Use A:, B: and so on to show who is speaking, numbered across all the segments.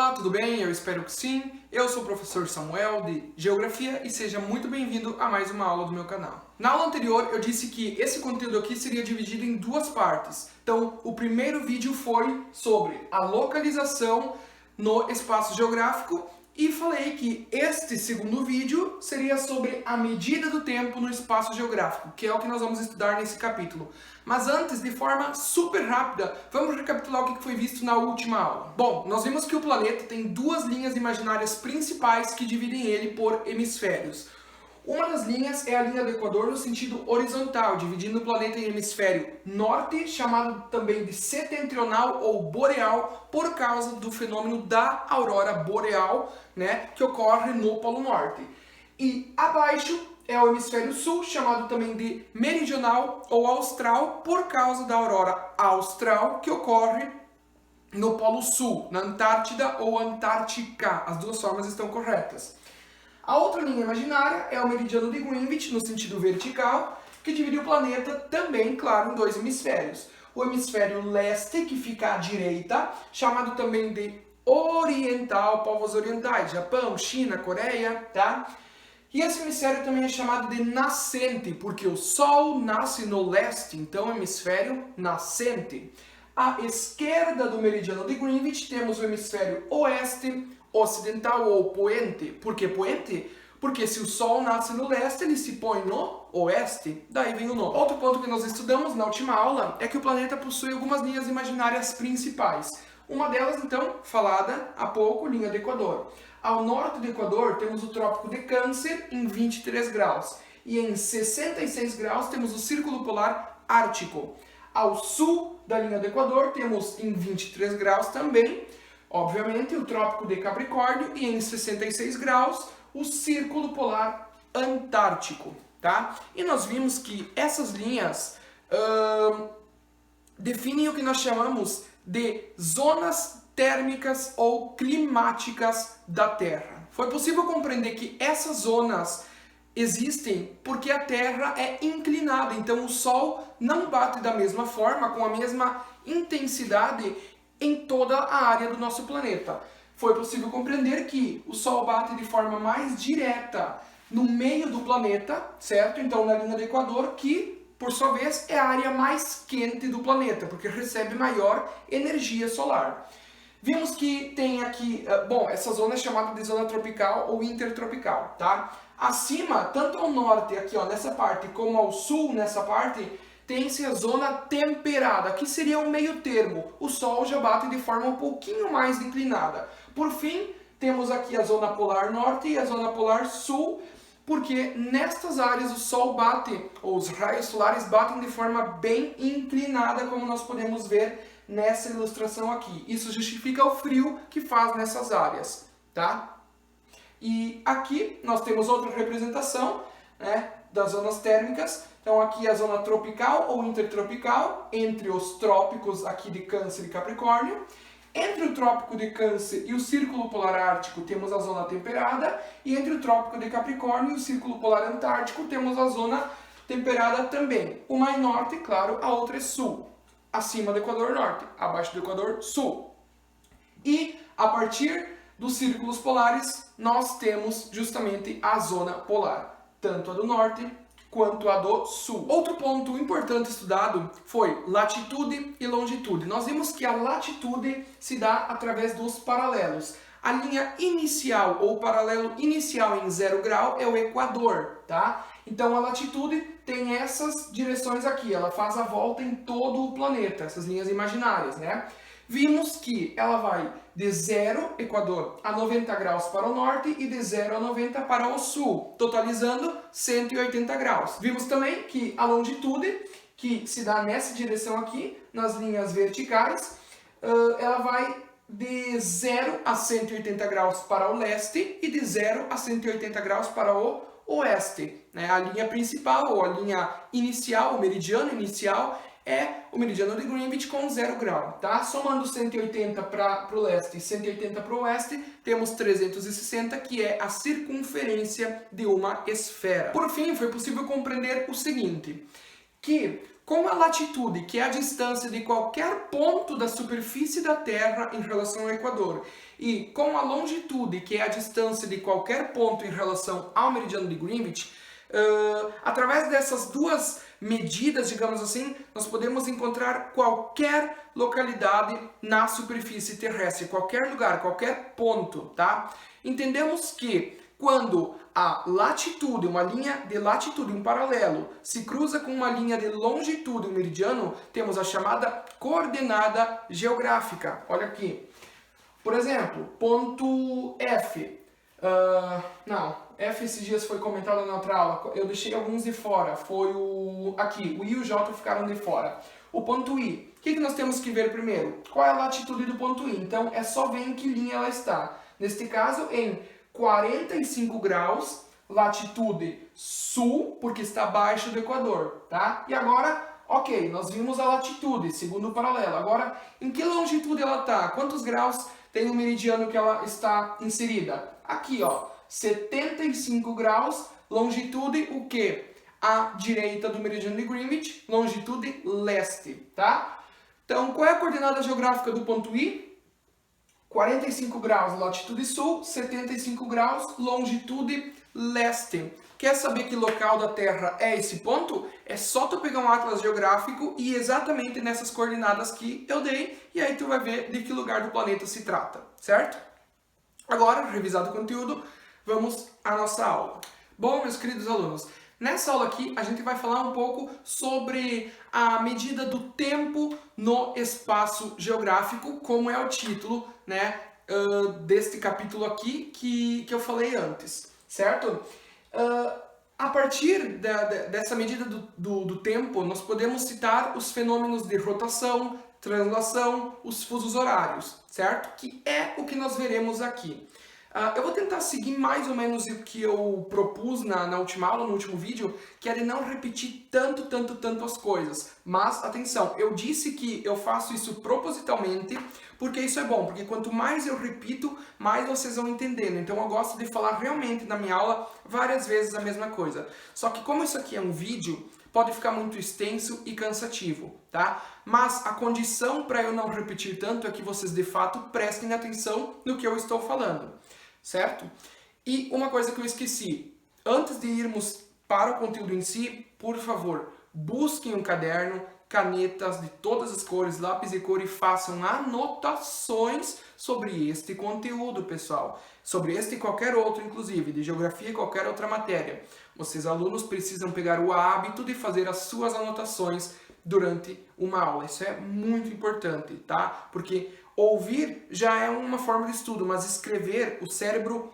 A: Olá, tudo bem? Eu espero que sim. Eu sou o professor Samuel de Geografia e seja muito bem-vindo a mais uma aula do meu canal. Na aula anterior eu disse que esse conteúdo aqui seria dividido em duas partes. Então, o primeiro vídeo foi sobre a localização no espaço geográfico e falei que este segundo vídeo seria sobre a medida do tempo no espaço geográfico, que é o que nós vamos estudar nesse capítulo. Mas antes, de forma super rápida, vamos recapitular o que foi visto na última aula. Bom, nós vimos que o planeta tem duas linhas imaginárias principais que dividem ele por hemisférios. Uma das linhas é a linha do Equador no sentido horizontal, dividindo o planeta em hemisfério norte, chamado também de setentrional ou boreal, por causa do fenômeno da aurora boreal, que ocorre no Polo Norte. E abaixo é o hemisfério sul, chamado também de meridional ou austral, por causa da aurora austral, que ocorre no Polo Sul, na Antártida ou Antártica. As duas formas estão corretas. A outra linha imaginária é o meridiano de Greenwich, no sentido vertical, que divide o planeta também, claro, em dois hemisférios. O hemisfério leste, que fica à direita, chamado também de oriental, povos orientais, Japão, China, Coreia, tá? E esse hemisfério também é chamado de nascente, porque o Sol nasce no leste, então hemisfério nascente. À esquerda do meridiano de Greenwich temos o hemisfério oeste, ocidental ou poente. Por que poente? Porque se o Sol nasce no leste, ele se põe no oeste, daí vem o nome. Outro ponto que nós estudamos na última aula é que o planeta possui algumas linhas imaginárias principais. Uma delas, então, falada há pouco, linha do Equador. Ao norte do Equador temos o Trópico de Câncer em 23 graus e em 66 graus temos o Círculo Polar Ártico. Ao sul da linha do Equador temos em 23 graus também, obviamente, o Trópico de Capricórnio e em 66 graus o Círculo Polar Antártico, tá? E nós vimos que essas linhas definem o que nós chamamos de zonas térmicas ou climáticas da Terra. Foi possível compreender que essas zonas existem porque a Terra é inclinada, então o Sol não bate da mesma forma, com a mesma intensidade em toda a área do nosso planeta. Foi possível compreender que o Sol bate de forma mais direta no meio do planeta, certo? Então na linha do Equador, que por sua vez é a área mais quente do planeta, porque recebe maior energia solar. Vimos que tem aqui, essa zona é chamada de zona tropical ou intertropical, tá? Acima, tanto ao norte, aqui ó, nessa parte, como ao sul, nessa parte, tem-se a zona temperada, que seria um meio termo. O Sol já bate de forma um pouquinho mais inclinada. Por fim, temos aqui a zona polar norte e a zona polar sul, porque nestas áreas o Sol bate, ou os raios solares batem de forma bem inclinada, como nós podemos ver nessa ilustração aqui. Isso justifica o frio que faz nessas áreas, tá? E aqui nós temos outra representação, das zonas térmicas. Então aqui a zona tropical ou intertropical, entre os trópicos aqui de Câncer e Capricórnio. Entre o Trópico de Câncer e o Círculo Polar Ártico temos a zona temperada, e entre o Trópico de Capricórnio e o Círculo Polar Antártico temos a zona temperada também. Uma é norte, claro, a outra é sul. Acima do Equador norte, abaixo do Equador sul. E a partir dos círculos polares nós temos justamente a zona polar, tanto a do norte quanto a do sul. Outro ponto importante estudado foi latitude e longitude. Nós vimos que a latitude se dá através dos paralelos. A linha inicial ou paralelo inicial em 0 grau é o Equador, tá? Então a latitude tem essas direções aqui, ela faz a volta em todo o planeta, essas linhas imaginárias, Vimos que ela vai de 0, Equador, a 90 graus para o norte e de 0 a 90 para o sul, totalizando 180 graus. Vimos também que a longitude, que se dá nessa direção aqui, nas linhas verticais, ela vai de 0 a 180 graus para o leste e de 0 a 180 graus para o oeste. A linha principal, ou a linha inicial, o meridiano inicial, é o meridiano de Greenwich com 0 grau, tá? Somando 180 para o leste e 180 para o oeste, temos 360, que é a circunferência de uma esfera. Por fim, foi possível compreender o seguinte, que Com a latitude, que é a distância de qualquer ponto da superfície da Terra em relação ao Equador, e com a longitude, que é a distância de qualquer ponto em relação ao meridiano de Greenwich, através dessas duas medidas, digamos assim, nós podemos encontrar qualquer localidade na superfície terrestre, qualquer lugar, qualquer ponto, tá? Entendemos que quando a latitude, uma linha de latitude, um paralelo, se cruza com uma linha de longitude, um meridiano, temos a chamada coordenada geográfica. Olha aqui. Por exemplo, ponto F. F esses dias foi comentado na outra aula. Eu deixei alguns de fora. Foi aqui, o I e o J ficaram de fora. O ponto I. O que nós temos que ver primeiro? Qual é a latitude do ponto I? Então, é só ver em que linha ela está. Neste caso, em 45 graus, latitude sul, porque está abaixo do Equador, tá? E agora, ok, nós vimos a latitude, segundo o paralelo. Agora, em que longitude ela está? Quantos graus tem o meridiano que ela está inserida? Aqui, ó, 75 graus, longitude o quê? À direita do meridiano de Greenwich, longitude leste, tá? Então, qual é a coordenada geográfica do ponto I? 45 graus, latitude sul, 75 graus, longitude leste. Quer saber que local da Terra é esse ponto? É só tu pegar um atlas geográfico e exatamente nessas coordenadas que eu dei, e aí tu vai ver de que lugar do planeta se trata, certo? Agora, revisado o conteúdo, vamos à nossa aula. Bom, meus queridos alunos, nessa aula aqui a gente vai falar um pouco sobre a medida do tempo no espaço geográfico, como é o título, né, deste capítulo aqui que eu falei antes, certo? A partir dessa medida do tempo, nós podemos citar os fenômenos de rotação, translação, os fusos horários, certo? Que é o que nós veremos aqui. Eu vou tentar seguir mais ou menos o que eu propus na última aula, no último vídeo, que é de não repetir tanto as coisas. Mas, atenção, eu disse que eu faço isso propositalmente, porque isso é bom, porque quanto mais eu repito, mais vocês vão entendendo. Então eu gosto de falar realmente na minha aula várias vezes a mesma coisa. Só que como isso aqui é um vídeo, pode ficar muito extenso e cansativo, tá? Mas a condição para eu não repetir tanto é que vocês de fato prestem atenção no que eu estou falando, certo? E uma coisa que eu esqueci, antes de irmos para o conteúdo em si, por favor, busquem um caderno, canetas de todas as cores, lápis e cor e façam anotações sobre este conteúdo, pessoal. Sobre este e qualquer outro, inclusive, de geografia e qualquer outra matéria. Vocês, alunos, precisam pegar o hábito de fazer as suas anotações durante uma aula. Isso é muito importante, tá? Porque ouvir já é uma forma de estudo, mas escrever, o cérebro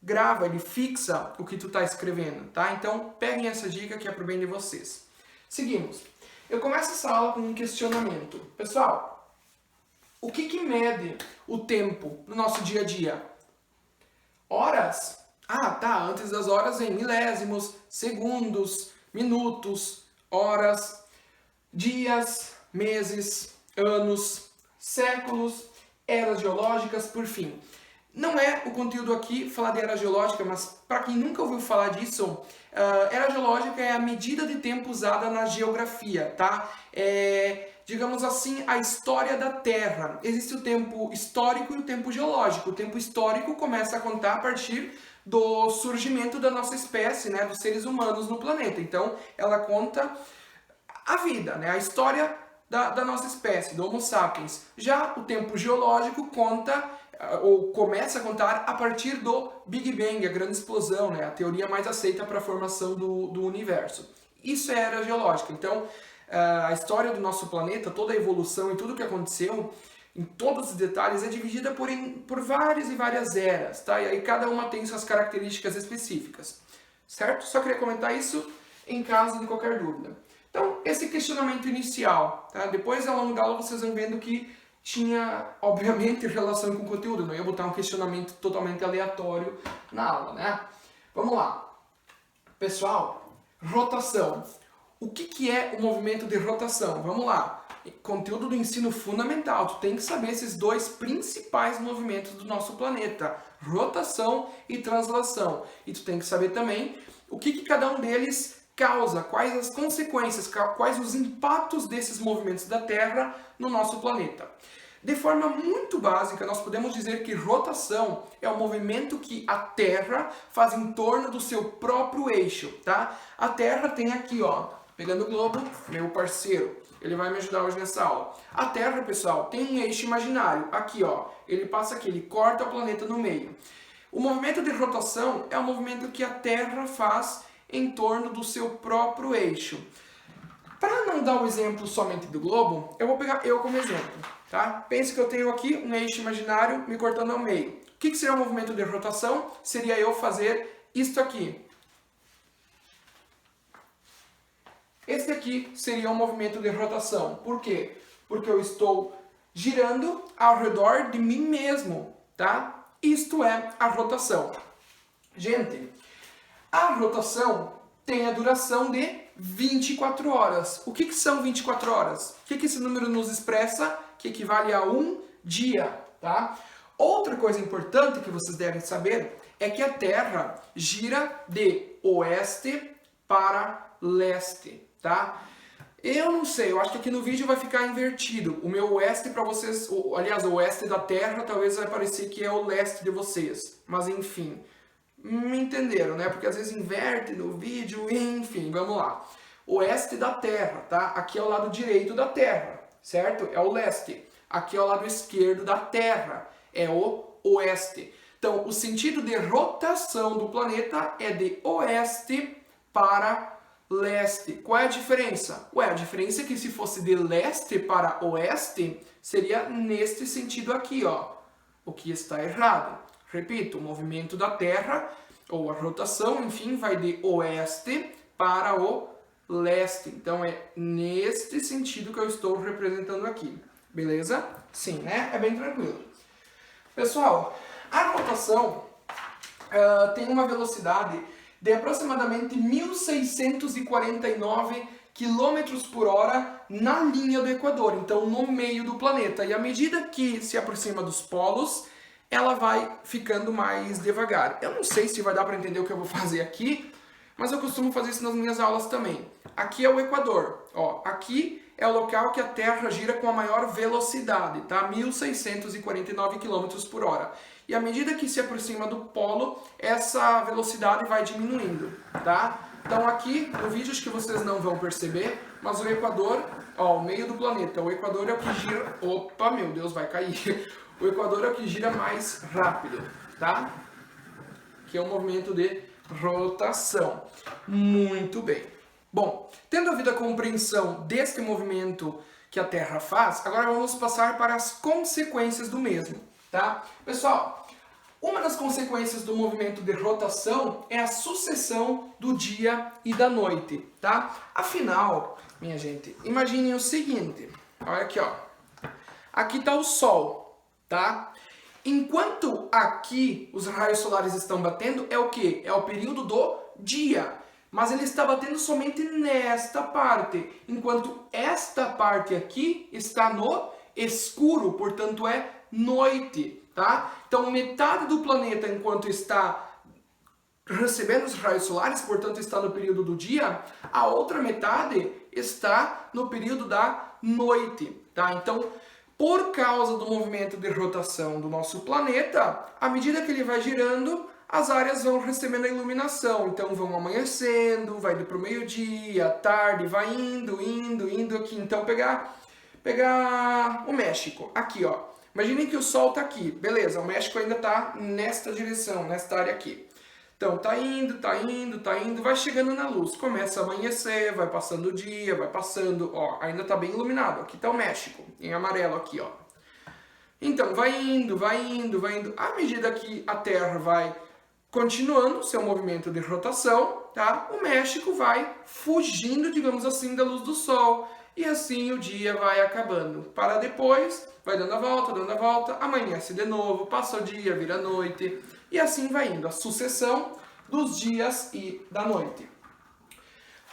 A: grava, ele fixa o que tu está escrevendo, tá? Então, peguem essa dica que é pro bem de vocês. Seguimos. Eu começo essa aula com um questionamento. Pessoal, o que mede o tempo no nosso dia a dia? Horas? Ah, tá, antes das horas vem milésimos, segundos, minutos, horas, dias, meses, anos, séculos, eras geológicas, por fim. Não é o conteúdo aqui falar de era geológica, mas para quem nunca ouviu falar disso, era geológica é a medida de tempo usada na geografia, tá? Digamos assim, a história da Terra. Existe o tempo histórico e o tempo geológico. O tempo histórico começa a contar a partir do surgimento da nossa espécie, né, dos seres humanos no planeta. Então, ela conta a vida, né, a história da nossa espécie, do Homo sapiens. Já o tempo geológico conta ou começa a contar a partir do Big Bang, a grande explosão, né? A teoria mais aceita para a formação do universo. Isso é a era geológica. Então, a história do nosso planeta, toda a evolução e tudo o que aconteceu, em todos os detalhes, é dividida por várias e várias eras, tá? E aí cada uma tem suas características específicas, certo? Só queria comentar isso em caso de qualquer dúvida. Então, esse questionamento inicial, tá? Depois, ao longo da aula, vocês vão vendo que tinha, obviamente, relação com o conteúdo. Não ia botar um questionamento totalmente aleatório na aula, né? Vamos lá. Pessoal, rotação. O que é o movimento de rotação? Vamos lá. Conteúdo do ensino fundamental. Tu tem que saber esses dois principais movimentos do nosso planeta. Rotação e translação. E tu tem que saber também o que cada um deles causa, quais as consequências, quais os impactos desses movimentos da Terra no nosso planeta. De forma muito básica, nós podemos dizer que rotação é o movimento que a Terra faz em torno do seu próprio eixo, tá? A Terra tem aqui, ó, pegando o globo, meu parceiro, ele vai me ajudar hoje nessa aula. A Terra, pessoal, tem um eixo imaginário, aqui, ó, ele passa aqui, ele corta o planeta no meio. O movimento de rotação é o movimento que a Terra faz em torno do seu próprio eixo. Para não dar um exemplo somente do globo, eu vou pegar eu como exemplo, tá? Pense que eu tenho aqui um eixo imaginário me cortando ao meio. O que seria o movimento de rotação? Seria eu fazer isto aqui. Esse aqui seria um movimento de rotação. Por quê? Porque eu estou girando ao redor de mim mesmo, tá? Isto é a rotação. Gente, a rotação tem a duração de 24 horas. O que são 24 horas? O que esse número nos expressa? Que equivale a um dia, tá? Outra coisa importante que vocês devem saber é que a Terra gira de oeste para leste, tá? Eu não sei, eu acho que aqui no vídeo vai ficar invertido. O meu oeste para vocês, aliás, o oeste da Terra talvez vai parecer que é o leste de vocês. Mas enfim, me entenderam, né? Porque às vezes inverte no vídeo, enfim, vamos lá. Oeste da Terra, tá? Aqui é o lado direito da Terra, certo? É o leste. Aqui é o lado esquerdo da Terra, é o oeste. Então, o sentido de rotação do planeta é de oeste para leste. Qual é a diferença? Ué, a diferença é que se fosse de leste para oeste, seria neste sentido aqui, ó. O que está errado. Repito, o movimento da Terra, ou a rotação, enfim, vai de oeste para o leste. Então, é neste sentido que eu estou representando aqui. Beleza? Sim, né? É bem tranquilo. Pessoal, a rotação tem uma velocidade de aproximadamente 1.649 km por hora na linha do Equador, então no meio do planeta. E à medida que se aproxima dos polos, ela vai ficando mais devagar. Eu não sei se vai dar para entender o que eu vou fazer aqui, mas eu costumo fazer isso nas minhas aulas também. Aqui é o Equador, ó, aqui é o local que a Terra gira com a maior velocidade, tá? 1.649 km por hora. E à medida que se aproxima do polo, essa velocidade vai diminuindo, tá? Então aqui no vídeo acho que vocês não vão perceber, mas o Equador, ó, o meio do planeta, o Equador é o que gira... Opa, meu Deus, vai cair. O Equador é o que gira mais rápido, tá? Que é um movimento de rotação. Muito bem. Bom, tendo havido a compreensão deste movimento que a Terra faz, agora vamos passar para as consequências do mesmo, tá? Pessoal, uma das consequências do movimento de rotação é a sucessão do dia e da noite, tá? Afinal, minha gente, imaginem o seguinte, olha aqui, ó. Aqui está o Sol, tá? Enquanto aqui os raios solares estão batendo, é o quê? É o período do dia. Mas ele está batendo somente nesta parte, enquanto esta parte aqui está no escuro, portanto é noite, tá? Então metade do planeta, enquanto está recebendo os raios solares, portanto está no período do dia, a outra metade está no período da noite, tá? Então, por causa do movimento de rotação do nosso planeta, à medida que ele vai girando, as áreas vão recebendo a iluminação, então vão amanhecendo, vai para o meio-dia, tarde, vai indo aqui. Então pegar o México, aqui ó, imaginem que o Sol está aqui, beleza, o México ainda está nesta direção, nesta área aqui. Então tá indo, vai chegando na luz, começa a amanhecer, vai passando o dia, vai passando, ó, ainda está bem iluminado, aqui está o México, em amarelo aqui ó. Então vai indo, à medida que a Terra vai continuando seu movimento de rotação, tá? O México vai fugindo, digamos assim, da luz do Sol. E assim o dia vai acabando. Para depois, vai dando a volta, amanhece de novo, passa o dia, vira noite. E assim vai indo, a sucessão dos dias e da noite.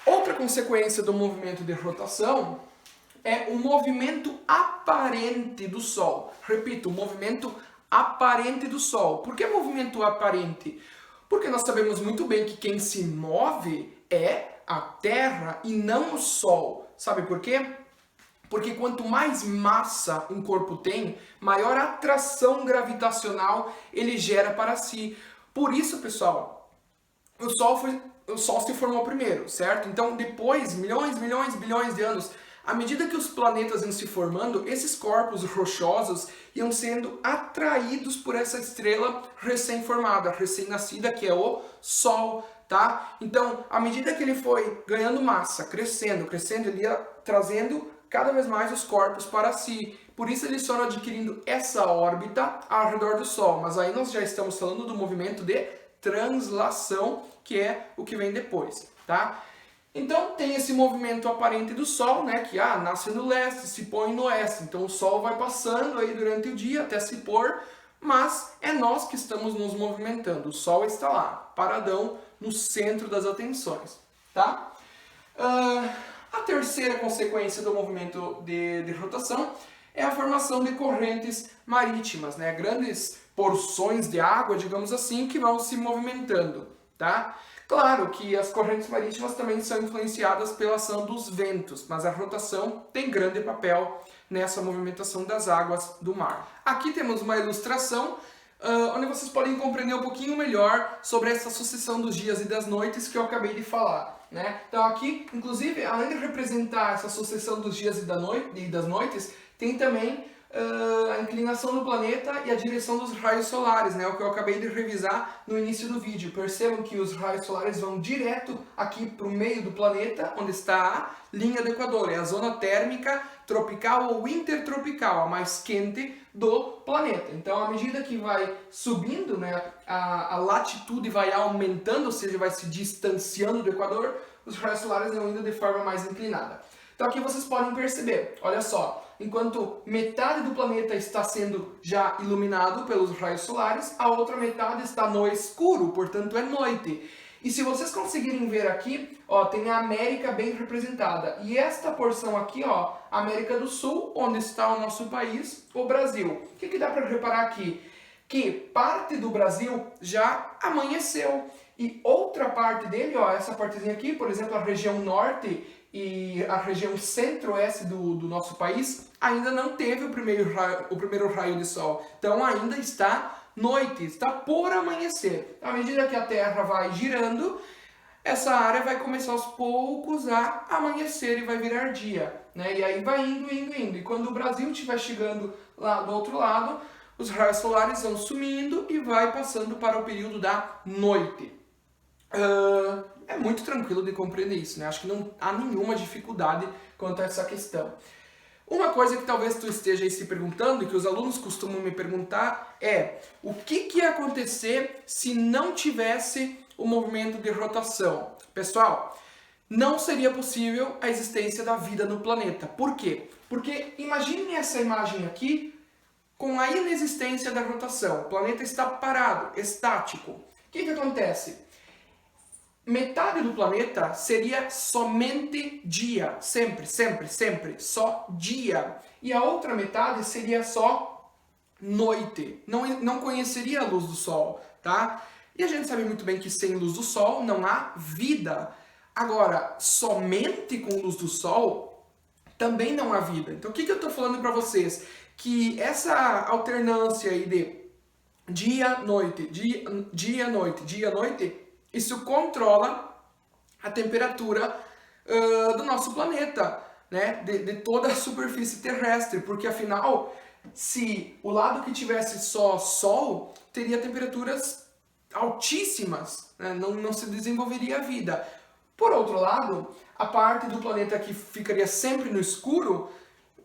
A: Outra consequência do movimento de rotação é o movimento aparente do Sol. Repito, o movimento aparente do Sol. Por que movimento aparente? Porque nós sabemos muito bem que quem se move é a Terra e não o Sol. Sabe por quê? Porque quanto mais massa um corpo tem, maior atração gravitacional ele gera para si. Por isso, pessoal, o Sol se formou primeiro, certo? Então, depois, milhões, bilhões de anos, à medida que os planetas iam se formando, esses corpos rochosos iam sendo atraídos por essa estrela recém-formada, recém-nascida, que é o Sol, tá? Então, à medida que ele foi ganhando massa, crescendo, ele ia trazendo cada vez mais os corpos para si. Por isso eles foram adquirindo essa órbita ao redor do Sol. Mas aí nós já estamos falando do movimento de translação, que é o que vem depois, tá? Então tem esse movimento aparente do Sol, né, que nasce no leste, se põe no oeste. Então o Sol vai passando aí durante o dia até se pôr, mas é nós que estamos nos movimentando. O Sol está lá, paradão, no centro das atenções, tá? A terceira consequência do movimento de rotação é a formação de correntes marítimas, né? Grandes porções de água, digamos assim, que vão se movimentando, tá? Claro que as correntes marítimas também são influenciadas pela ação dos ventos, mas a rotação tem grande papel nessa movimentação das águas do mar. Aqui temos uma ilustração onde vocês podem compreender um pouquinho melhor sobre essa sucessão dos dias e das noites que eu acabei de falar, né? Então aqui, inclusive, além de representar essa sucessão dos dias e das noites, tem também a inclinação do planeta e a direção dos raios solares, né? O que eu acabei de revisar no início do vídeo. Percebam que os raios solares vão direto aqui para o meio do planeta, onde está a linha do Equador. É a zona térmica tropical ou intertropical, a mais quente do planeta. Então, à medida que vai subindo, né, a latitude vai aumentando, ou seja, vai se distanciando do Equador, os raios solares vão indo de forma mais inclinada. Então aqui vocês podem perceber, olha só, enquanto metade do planeta está sendo já iluminado pelos raios solares, a outra metade está no escuro, portanto é noite. E se vocês conseguirem ver aqui, ó, tem a América bem representada. E esta porção aqui, ó, América do Sul, onde está o nosso país, o Brasil. O que dá para reparar aqui? Que parte do Brasil já amanheceu. E outra parte dele, ó, essa partezinha aqui, por exemplo, a região norte e a região centro-oeste do nosso país, ainda não teve o primeiro raio de sol. Então ainda está noite, está por amanhecer. À medida que a Terra vai girando, essa área vai começar aos poucos a amanhecer e vai virar dia, né? E aí vai indo. E quando o Brasil estiver chegando lá do outro lado, os raios solares vão sumindo e vai passando para o período da noite. É muito tranquilo de compreender isso, né? Acho que não há nenhuma dificuldade quanto a essa questão. Uma coisa que talvez tu esteja aí se perguntando e que os alunos costumam me perguntar é o que ia acontecer se não tivesse o movimento de rotação? Pessoal, não seria possível a existência da vida no planeta. Por quê? Porque imagine essa imagem aqui com a inexistência da rotação. O planeta está parado, estático. O que acontece? Metade do planeta seria somente dia, sempre, só dia. E a outra metade seria só noite, não conheceria a luz do sol, tá? E a gente sabe muito bem que sem luz do sol não há vida. Agora, somente com luz do sol também não há vida. Então o que eu estou falando para vocês? Que essa alternância aí de dia-noite, dia-noite, isso controla a temperatura do nosso planeta, né? De toda a superfície terrestre, porque afinal, se o lado que tivesse só sol, teria temperaturas altíssimas, né? Não se desenvolveria a vida. Por outro lado, a parte do planeta que ficaria sempre no escuro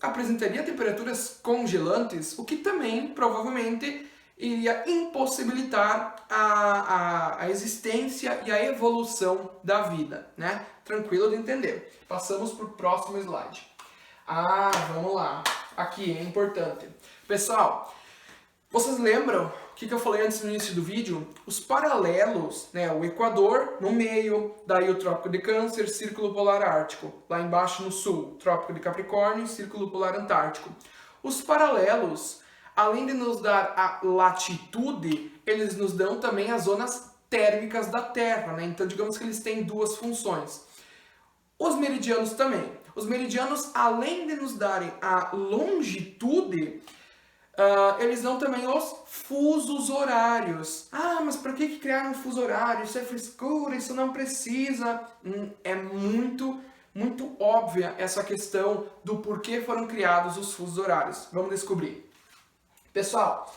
A: apresentaria temperaturas congelantes, o que também provavelmente iria impossibilitar a existência e a evolução da vida, né? Tranquilo de entender. Passamos para o próximo slide. Vamos lá. Aqui é importante. Pessoal, vocês lembram o que eu falei antes no início do vídeo? Os paralelos, né? O Equador no meio, daí o Trópico de Câncer, Círculo Polar Ártico. Lá embaixo no sul, Trópico de Capricórnio, Círculo Polar Antártico. Os paralelos, além de nos dar a latitude, eles nos dão também as zonas térmicas da Terra, né? Então, digamos que eles têm duas funções. Os meridianos também. Os meridianos, além de nos darem a longitude, eles dão também os fusos horários. Ah, mas para que criaram um fuso horário? Isso é frescura, isso não precisa. É muito óbvia essa questão do porquê foram criados os fusos horários. Vamos descobrir. Pessoal,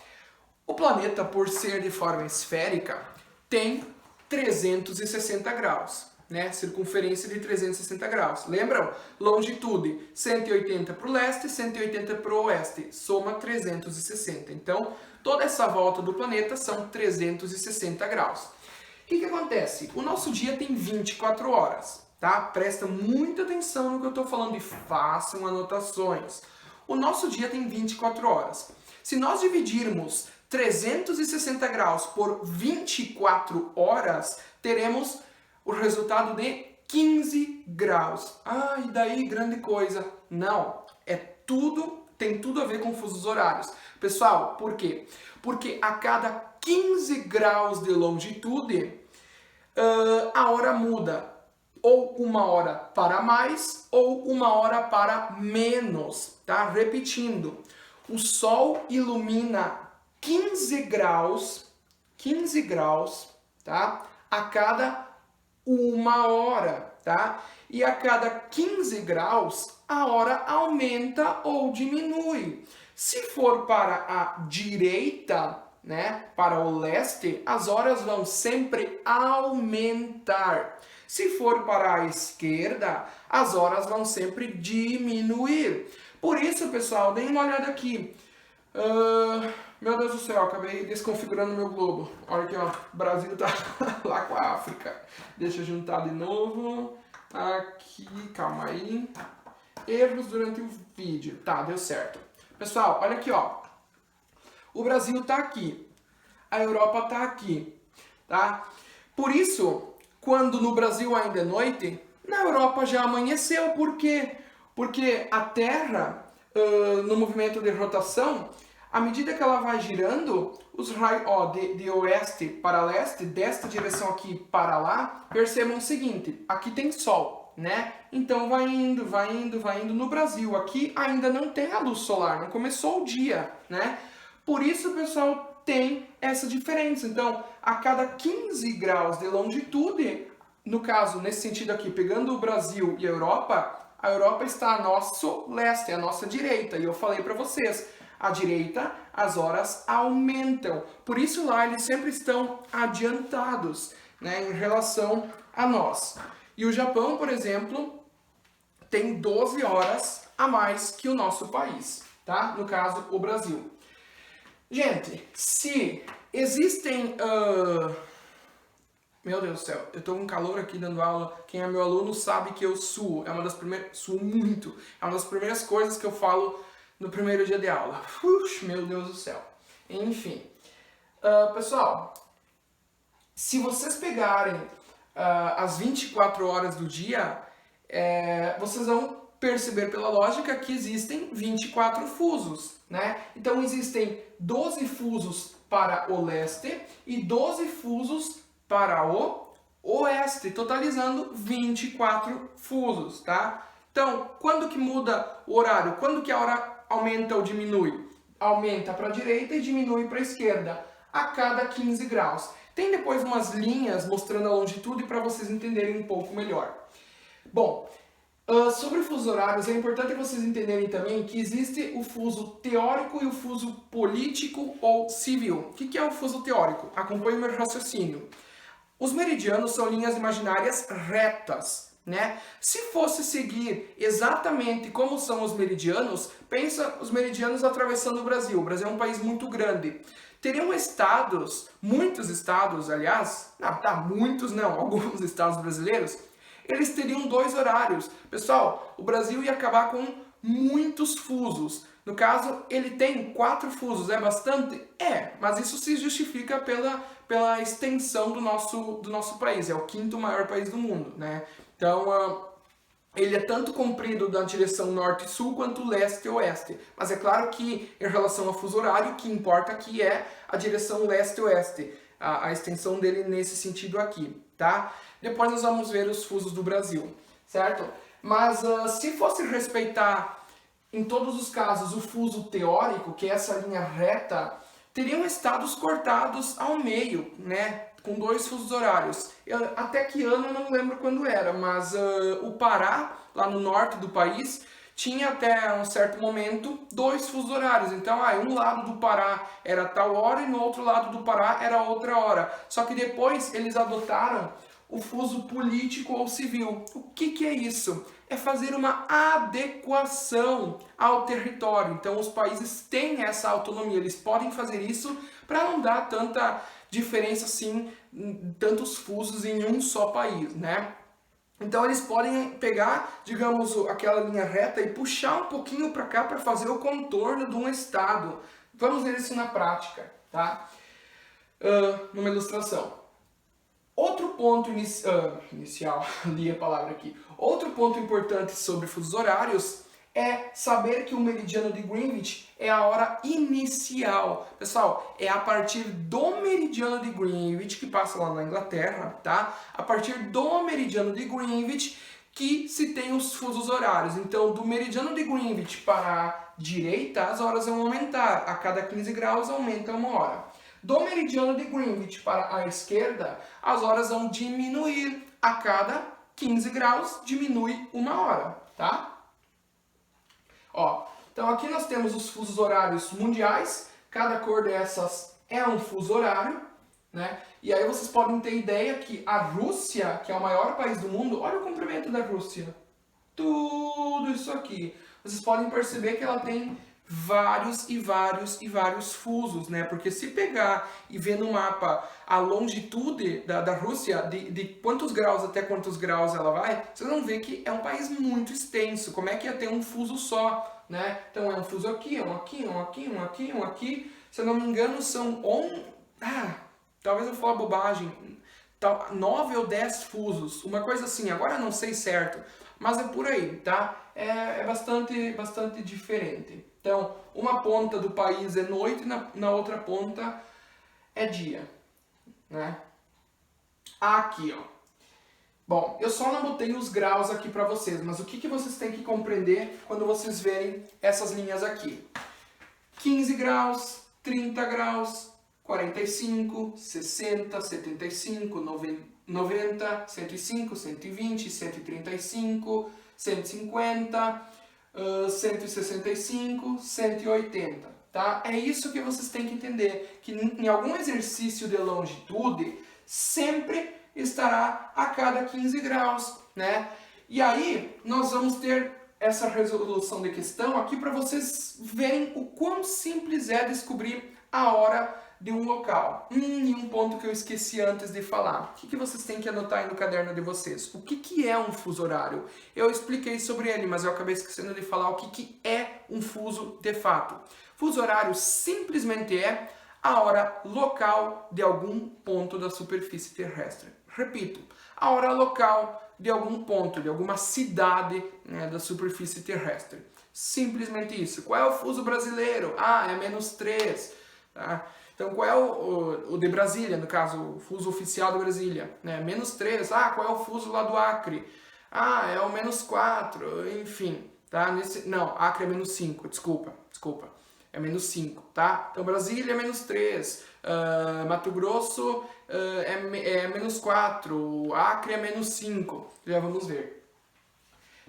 A: o planeta, por ser de forma esférica, tem 360 graus, né? Circunferência de 360 graus. Lembram? Longitude 180 para o leste, 180 para o oeste. Soma 360. Então, toda essa volta do planeta são 360 graus. O que acontece? O nosso dia tem 24 horas, tá? Presta muita atenção no que eu estou falando e façam anotações. O nosso dia tem 24 horas. Se nós dividirmos 360 graus por 24 horas, teremos o resultado de 15 graus. Ah, e daí grande coisa. Não, tem tudo a ver com fusos horários. Pessoal, por quê? Porque a cada 15 graus de longitude, a hora muda. Ou uma hora para mais, ou uma hora para menos. Tá? Repetindo, o Sol ilumina 15 graus, tá? A cada uma hora, tá? E a cada 15 graus, a hora aumenta ou diminui. Se for para a direita, né, para o leste, as horas vão sempre aumentar. Se for para a esquerda, as horas vão sempre diminuir. Por isso, pessoal, deem uma olhada aqui. Meu Deus do céu, acabei desconfigurando meu globo. Olha aqui, ó, o Brasil tá lá com a África. Deixa eu juntar de novo. Aqui, calma aí. Erros durante o vídeo. Tá, deu certo. Pessoal, olha aqui, ó. O Brasil tá aqui. A Europa tá aqui, tá? Por isso, quando no Brasil ainda é noite, na Europa já amanheceu. Por quê? Porque a Terra, no movimento de rotação, à medida que ela vai girando, os raios de oeste para leste, desta direção aqui para lá, percebam o seguinte, aqui tem Sol, né? Então vai indo. No Brasil, aqui ainda não tem a luz solar, não começou o dia, né? Por isso, pessoal, tem essa diferença. Então, a cada 15 graus de longitude, no caso, nesse sentido aqui, pegando o Brasil e a Europa está a nosso leste, a nossa direita. E eu falei para vocês, à direita, as horas aumentam. Por isso lá eles sempre estão adiantados, né, em relação a nós. E o Japão, por exemplo, tem 12 horas a mais que o nosso país, tá? No caso, o Brasil. Gente, se existem... Meu Deus do céu, eu tô com calor aqui dando aula. Quem é meu aluno sabe que eu suo. Suo muito. É uma das primeiras coisas que eu falo no primeiro dia de aula. Meu Deus do céu. Enfim. Pessoal, se vocês pegarem as 24 horas do dia, vocês vão perceber pela lógica que existem 24 fusos, né? Então existem 12 fusos para o leste e 12 fusos para o oeste, totalizando 24 fusos, tá? Então, quando que muda o horário? Quando que a hora aumenta ou diminui? Aumenta para a direita e diminui para a esquerda, a cada 15 graus. Tem depois umas linhas mostrando a longitude para vocês entenderem um pouco melhor. Bom, sobre fusos horários, é importante vocês entenderem também que existe o fuso teórico e o fuso político ou civil. O que é o fuso teórico? Acompanhe o meu raciocínio. Os meridianos são linhas imaginárias retas, né? Se fosse seguir exatamente como são os meridianos, pensa os meridianos atravessando o Brasil. O Brasil é um país muito grande. Teriam estados, muitos estados, aliás, alguns estados brasileiros, eles teriam 2 horários. Pessoal, o Brasil ia acabar com muitos fusos. No caso, ele tem 4 fusos. É bastante? É, mas isso se justifica pela extensão do nosso país. É o 5º maior país do mundo, né? Então, ele é tanto comprido da direção norte e sul quanto leste e oeste. Mas é claro que, em relação ao fuso horário, o que importa aqui é a direção leste e oeste. A extensão dele nesse sentido aqui, tá? Depois nós vamos ver os fusos do Brasil. certo? Mas se fosse respeitar em todos os casos o fuso teórico, que é essa linha reta, teriam estados cortados ao meio, né? Com 2 fusos horários. Até que ano eu não lembro quando era, mas o Pará, lá no norte do país, tinha até um certo momento 2 fusos horários. Então, um lado do Pará era tal hora e no outro lado do Pará era outra hora. Só que depois eles adotaram o fuso político ou civil. O que é isso? É fazer uma adequação ao território. Então, os países têm essa autonomia, eles podem fazer isso para não dar tanta diferença assim, tantos fusos em um só país, né? Então eles podem pegar, digamos, aquela linha reta e puxar um pouquinho para cá para fazer o contorno de um estado. Vamos ver isso na prática, tá? Numa ilustração. Outro ponto inicial, li a palavra aqui. Outro ponto importante sobre fusos horários é saber que o meridiano de Greenwich é a hora inicial. Pessoal, é a partir do meridiano de Greenwich, que passa lá na Inglaterra, tá? A partir do meridiano de Greenwich que se tem os fusos horários. Então, do meridiano de Greenwich para a direita, as horas vão aumentar. A cada 15 graus aumenta uma hora. Do meridiano de Greenwich para a esquerda, as horas vão diminuir. A cada 15 graus diminui uma hora, tá? Ó, então aqui nós temos os fusos horários mundiais. Cada cor dessas é um fuso horário, né? E aí vocês podem ter ideia que a Rússia, que é o maior país do mundo, olha o comprimento da Rússia. Tudo isso aqui. Vocês podem perceber que ela tem vários e vários e vários fusos, né? Porque se pegar e ver no mapa a longitude da Rússia, de quantos graus até quantos graus ela vai, vocês vão ver que é um país muito extenso. Como é que ia ter um fuso só, né? Então é um fuso aqui, um aqui, um aqui, um aqui, um aqui. Se eu não me engano são talvez eu falar bobagem, 9 ou 10 fusos, uma coisa assim, agora eu não sei certo, mas é por aí, tá? É bastante diferente. Então, uma ponta do país é noite e na outra ponta é dia, né? Aqui, ó. Bom, eu só não botei os graus aqui para vocês, mas o que vocês têm que compreender quando vocês verem essas linhas aqui? 15 graus, 30 graus, 45, 60, 75, 90, 105, 120, 135, 150, 165, 180, tá? É isso que vocês têm que entender, que em algum exercício de longitude sempre estará a cada 15 graus, né? E aí nós vamos ter essa resolução de questão aqui para vocês verem o quão simples é descobrir a hora de um local. E um ponto que eu esqueci antes de falar. O que vocês têm que anotar aí no caderno de vocês? O que é um fuso horário? Eu expliquei sobre ele, mas eu acabei esquecendo de falar o que é um fuso de fato. Fuso horário simplesmente é a hora local de algum ponto da superfície terrestre. Repito, a hora local de algum ponto, de alguma cidade, né, da superfície terrestre. Simplesmente isso. Qual é o fuso brasileiro? É -3. Tá? Então, qual é o de Brasília, no caso, o fuso oficial de Brasília? Né? -3. Qual é o fuso lá do Acre? É o -4, enfim. Tá? Não, Acre é -5, desculpa. É -5, tá? Então, Brasília é -3, Mato Grosso é -4, Acre é -5. Já vamos ver.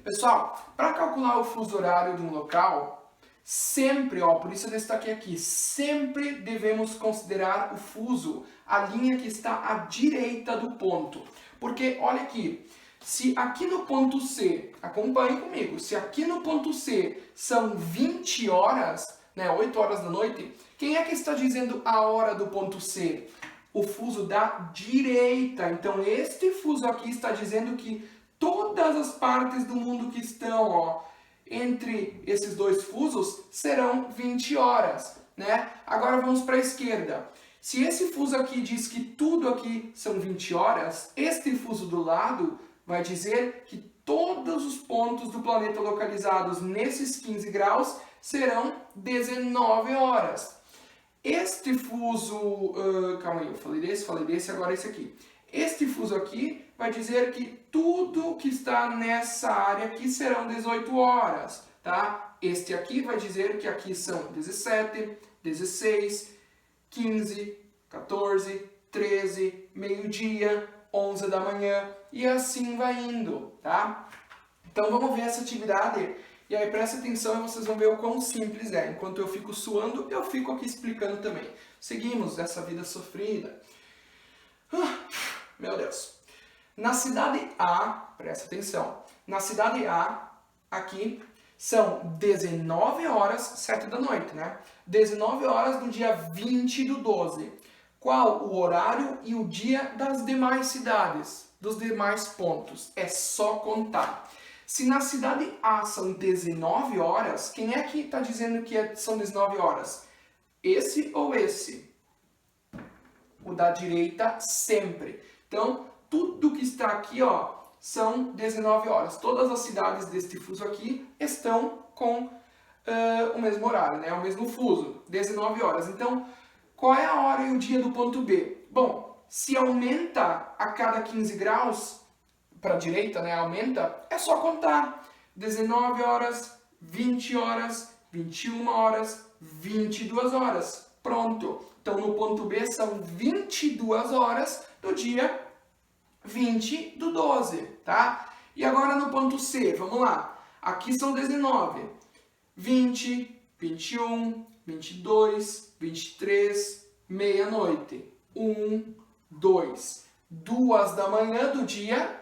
A: Pessoal, para calcular o fuso horário de um local, sempre, por isso eu destaquei aqui, sempre devemos considerar o fuso, a linha que está à direita do ponto. Porque, olha aqui, se aqui no ponto C, acompanhe comigo, se aqui no ponto C são 20 horas, né, 8 horas da noite, quem é que está dizendo a hora do ponto C? O fuso da direita. Então, este fuso aqui está dizendo que todas as partes do mundo que estão, entre esses dois fusos serão 20 horas, né? Agora vamos para a esquerda. Se esse fuso aqui diz que tudo aqui são 20 horas, este fuso do lado vai dizer que todos os pontos do planeta localizados nesses 15 graus serão 19 horas. Este fuso... calma aí, eu falei desse, agora esse aqui. Este fuso aqui vai dizer que tudo que está nessa área aqui serão 18 horas, tá? Este aqui vai dizer que aqui são 17, 16, 15, 14, 13, meio-dia, 11 da manhã e assim vai indo, tá? Então vamos ver essa atividade e aí presta atenção e vocês vão ver o quão simples é. Enquanto eu fico suando, eu fico aqui explicando também. Seguimos essa vida sofrida. Meu Deus. Na cidade A, presta atenção, na cidade A, aqui, são 19 horas, 7 da noite, né? 19 horas do dia 20/12. Qual o horário e o dia das demais cidades, dos demais pontos? É só contar. Se na cidade A são 19 horas, quem é que está dizendo que são 19 horas? Esse ou esse? O da direita sempre. Então, tudo que está aqui, ó, são 19 horas. Todas as cidades deste fuso aqui estão com o mesmo horário, né? O mesmo fuso, 19 horas. Então, qual é a hora e o dia do ponto B? Bom, se aumenta a cada 15 graus, para a direita, né, aumenta, é só contar. 19 horas, 20 horas, 21 horas, 22 horas. Pronto. Então, no ponto B são 22 horas do dia 20/12, tá? E agora no ponto C, vamos lá. Aqui são 19. 20, 21, 22, 23, meia-noite. 1, 2, 2 da manhã do dia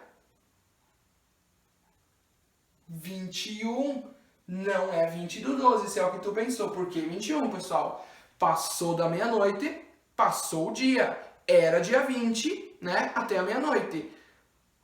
A: 21. Não é 20/12, se é o que tu pensou. Por que 21, pessoal? Passou da meia-noite, passou o dia. Era dia 20, né? Até a meia-noite.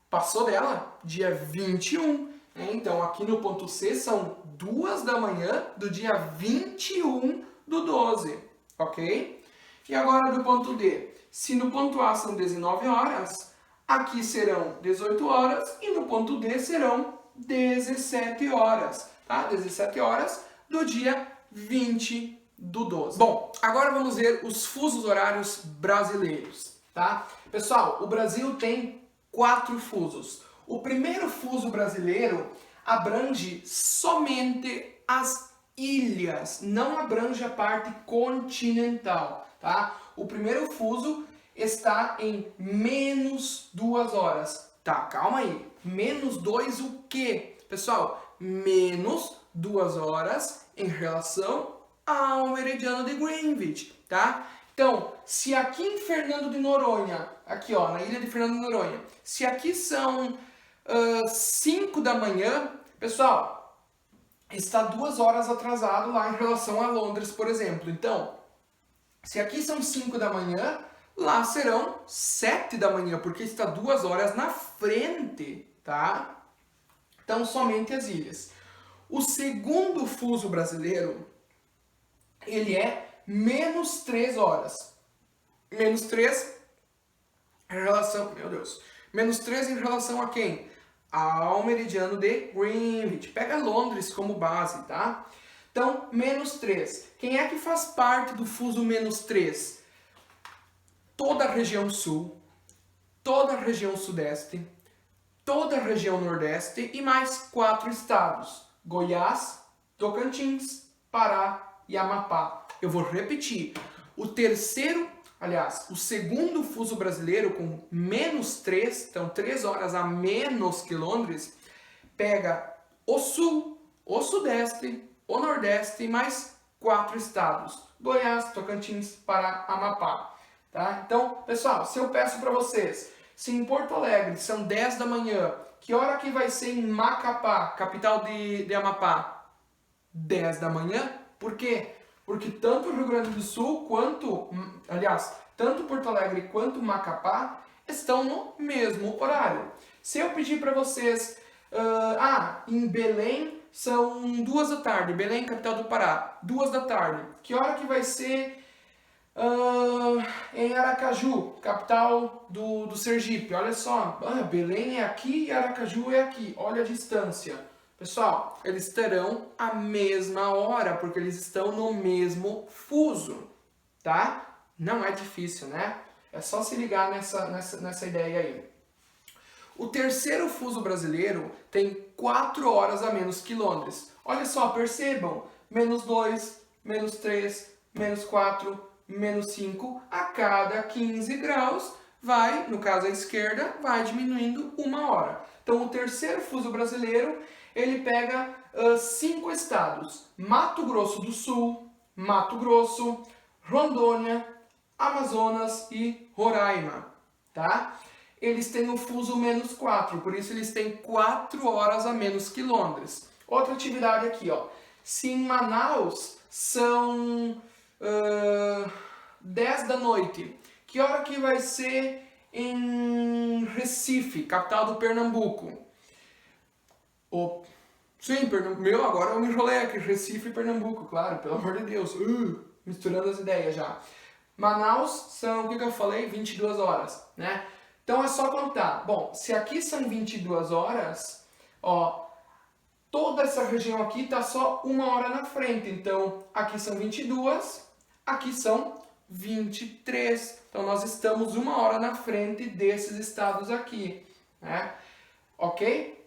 A: Passou dela, dia 21. Então, aqui no ponto C são 2 da manhã do dia 21/12, ok? E agora do ponto D. Se no ponto A são 19 horas, aqui serão 18 horas e no ponto D serão 17 horas, tá? 17 horas do dia 20/12. Bom, agora vamos ver os fusos horários brasileiros, tá? Pessoal, o Brasil tem 4 fusos. O primeiro fuso brasileiro abrange somente as ilhas, não abrange a parte continental, tá? O primeiro fuso está em -2 horas. Tá, calma aí. -2 o quê? Pessoal, -2 horas em relação ao meridiano de Greenwich, tá? Então, se aqui em Fernando de Noronha, aqui ó, na ilha de Fernando de Noronha, se aqui são 5 da manhã, pessoal, está 2 horas atrasado lá em relação a Londres, por exemplo. Então, se aqui são 5 da manhã, lá serão 7 da manhã, porque está 2 horas na frente, tá? Então, somente as ilhas. O segundo fuso brasileiro, ele é -3 horas. -3 em relação... Meu Deus. -3 em relação a quem? Ao meridiano de Greenwich. Pega Londres como base, tá? Então, -3. Quem é que faz parte do fuso -3? Toda a região sul, toda a região sudeste, toda a região nordeste e mais 4 estados. Goiás, Tocantins, Pará e Amapá. Eu vou repetir. O segundo fuso brasileiro com -3, então 3 horas a menos que Londres, pega o sul, o sudeste, o nordeste e mais 4 estados. Goiás, Tocantins, Pará, Amapá. Tá? Então, pessoal, se eu peço para vocês, se em Porto Alegre são 10 da manhã, que hora que vai ser em Macapá, capital de Amapá? 10 da manhã? Por quê? Porque tanto o Rio Grande do Sul quanto, tanto Porto Alegre quanto Macapá estão no mesmo horário. Se eu pedir para vocês, em Belém são 2 da tarde, Belém, capital do Pará, 2 da tarde. Que hora que vai ser em Aracaju, capital do Sergipe? Olha só, Belém é aqui e Aracaju é aqui, olha a distância. Pessoal, eles terão a mesma hora, porque eles estão no mesmo fuso, tá? Não é difícil, né? É só se ligar nessa ideia aí. O terceiro fuso brasileiro tem 4 horas a menos que Londres. Olha só, percebam, -2, -3, -4, -5, a cada 15 graus vai, no caso a esquerda, vai diminuindo 1 hora. Então o terceiro fuso brasileiro, ele pega 5 estados: Mato Grosso do Sul, Mato Grosso, Rondônia, Amazonas e Roraima, tá? Eles têm o fuso -4, por isso eles têm 4 horas a menos que Londres. Outra atividade aqui, ó. Se em Manaus são 10 da noite, que hora que vai ser em Recife, capital do Pernambuco? Sim, Pernambuco. Agora eu me enrolei aqui, Recife e Pernambuco, claro, pelo amor de Deus. Misturando as ideias já. Manaus são, o que eu falei? 22 horas, né? Então é só contar. Bom, se aqui são 22 horas, ó, toda essa região aqui está só 1 hora na frente. Então, aqui são 22, aqui são 23. Então, nós estamos 1 hora na frente desses estados aqui, né? Ok?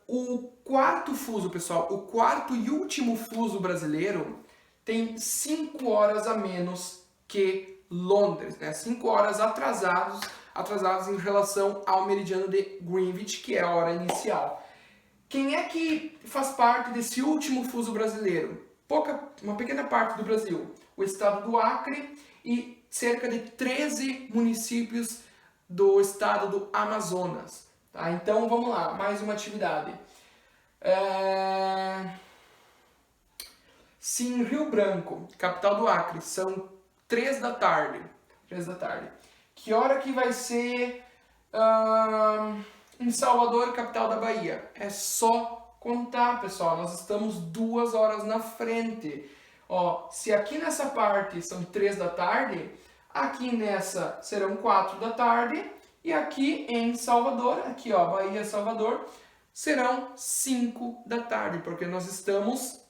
A: O quarto fuso, pessoal, o quarto e último fuso brasileiro tem 5 horas a menos que Londres, né? 5 horas atrasados em relação ao meridiano de Greenwich, que é a hora inicial. Quem é que faz parte desse último fuso brasileiro? Uma pequena parte do Brasil. O estado do Acre e cerca de 13 municípios do estado do Amazonas. Tá? Então vamos lá, mais uma atividade. Se em Rio Branco, capital do Acre, são 3 da tarde. Que hora que vai ser em Salvador, capital da Bahia? É só contar, pessoal. Nós estamos 2 horas na frente. Ó, se aqui nessa parte são 3 da tarde, aqui nessa serão 4 da tarde. E aqui em Salvador, aqui ó, Bahia, Salvador, serão 5 da tarde, porque nós estamos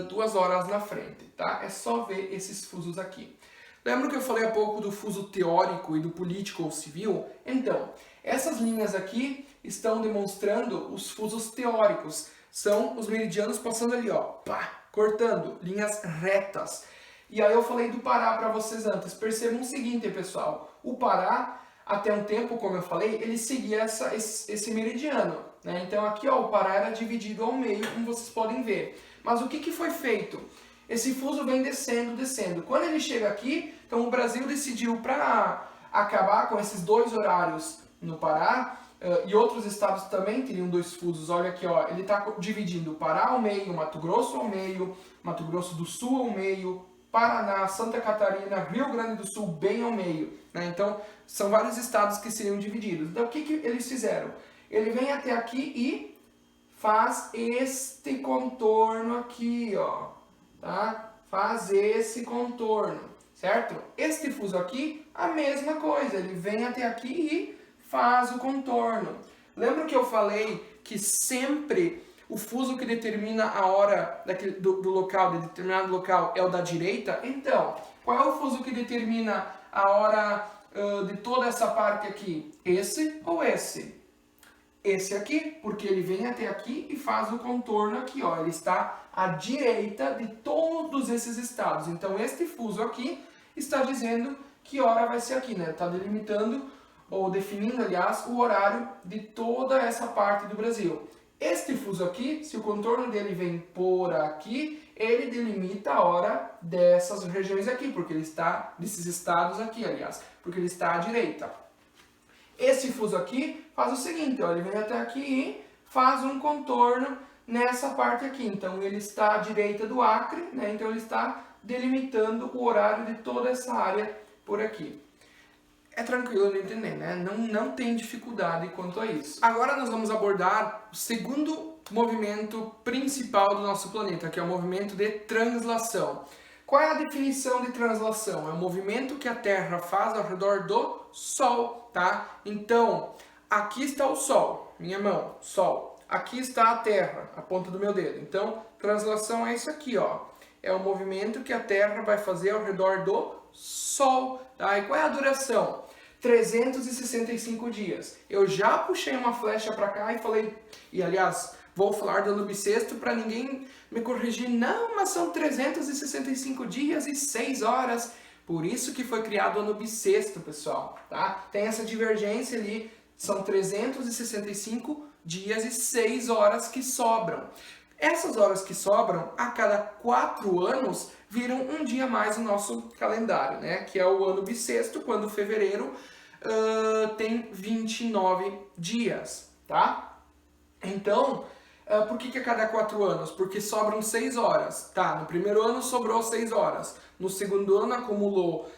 A: 2 horas na frente, tá? É só ver esses fusos aqui. Lembra que eu falei há pouco do fuso teórico e do político ou civil? Então, essas linhas aqui estão demonstrando os fusos teóricos. São os meridianos passando ali, ó, pá, cortando, linhas retas. E aí eu falei do Pará para vocês antes. Percebam o seguinte, pessoal. O Pará, até um tempo, como eu falei, ele seguia esse meridiano, né? Então aqui, ó, o Pará era dividido ao meio, como vocês podem ver. Mas o que foi feito? Esse fuso vem descendo, descendo. Quando ele chega aqui, então o Brasil decidiu, para acabar com esses 2 horários no Pará, e outros estados também teriam 2 fusos. Olha aqui, ó, ele está dividindo o Pará ao meio, Mato Grosso ao meio, Mato Grosso do Sul ao meio, Paraná, Santa Catarina, Rio Grande do Sul bem ao meio, né? Então, são vários estados que seriam divididos. Então, o que eles fizeram? Ele vem até aqui e faz este contorno aqui, ó, tá? Faz esse contorno, certo? Este fuso aqui, a mesma coisa, ele vem até aqui e faz o contorno. Lembra que eu falei que sempre o fuso que determina a hora do local, de determinado local, é o da direita? Então, qual é o fuso que determina a hora de toda essa parte aqui? Esse ou esse? Esse aqui, porque ele vem até aqui e faz o contorno aqui, ó. Ele está à direita de todos esses estados. Então, este fuso aqui está dizendo que hora vai ser aqui, né? Está delimitando, ou definindo, aliás, o horário de toda essa parte do Brasil. Este fuso aqui, se o contorno dele vem por aqui, ele delimita a hora dessas regiões aqui, porque ele está, desses estados aqui, aliás, porque ele está à direita. Esse fuso aqui faz o seguinte, ó, ele vem até aqui e faz um contorno nessa parte aqui. Então, ele está à direita do Acre, né? Então, ele está delimitando o horário de toda essa área por aqui. É tranquilo de entender, né? Não tem dificuldade quanto a isso. Agora nós vamos abordar o segundo movimento principal do nosso planeta, que é o movimento de translação. Qual é a definição de translação? É o movimento que a Terra faz ao redor do Sol, tá? Então, aqui está o Sol, minha mão, Sol. Aqui está a Terra, a ponta do meu dedo. Então, translação é isso aqui, ó. É o movimento que a Terra vai fazer ao redor do Sol. Tá? E qual é a duração? 365 dias. Eu já puxei uma flecha para cá e falei, e aliás, vou falar do ano bissexto para ninguém me corrigir. Não, mas são 365 dias e 6 horas. Por isso que foi criado o ano bissexto, pessoal. Tá? Tem essa divergência ali. São 365 dias e 6 horas que sobram. Essas horas que sobram, a cada 4 anos, viram um dia a mais no nosso calendário, né? Que é o ano bissexto, quando fevereiro tem 29 dias, tá? Então, por que a cada 4 anos? Porque sobram 6 horas, tá? No primeiro ano sobrou 6 horas, no segundo ano acumulou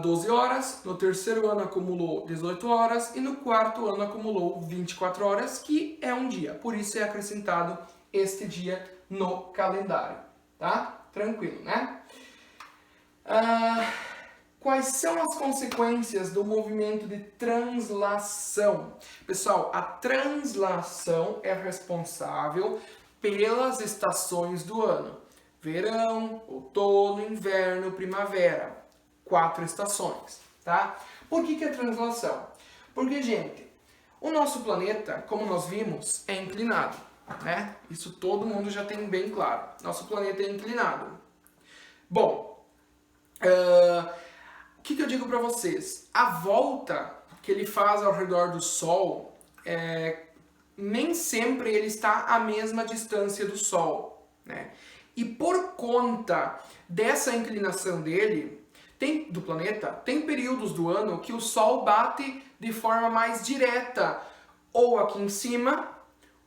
A: 12 horas, no terceiro ano acumulou 18 horas e no quarto ano acumulou 24 horas, que é um dia. Por isso é acrescentado este dia no calendário, tá? Tranquilo, né? Quais são as consequências do movimento de translação? Pessoal, a translação é responsável pelas estações do ano. Verão, outono, inverno, primavera. 4 estações, tá? Por que é translação? Porque, gente, o nosso planeta, como nós vimos, é inclinado, né? Isso todo mundo já tem bem claro. Nosso planeta é inclinado. Bom, o que eu digo para vocês? A volta que ele faz ao redor do Sol, nem sempre ele está à mesma distância do Sol, né? E por conta dessa inclinação dele, do planeta, tem períodos do ano que o Sol bate de forma mais direta, ou aqui em cima,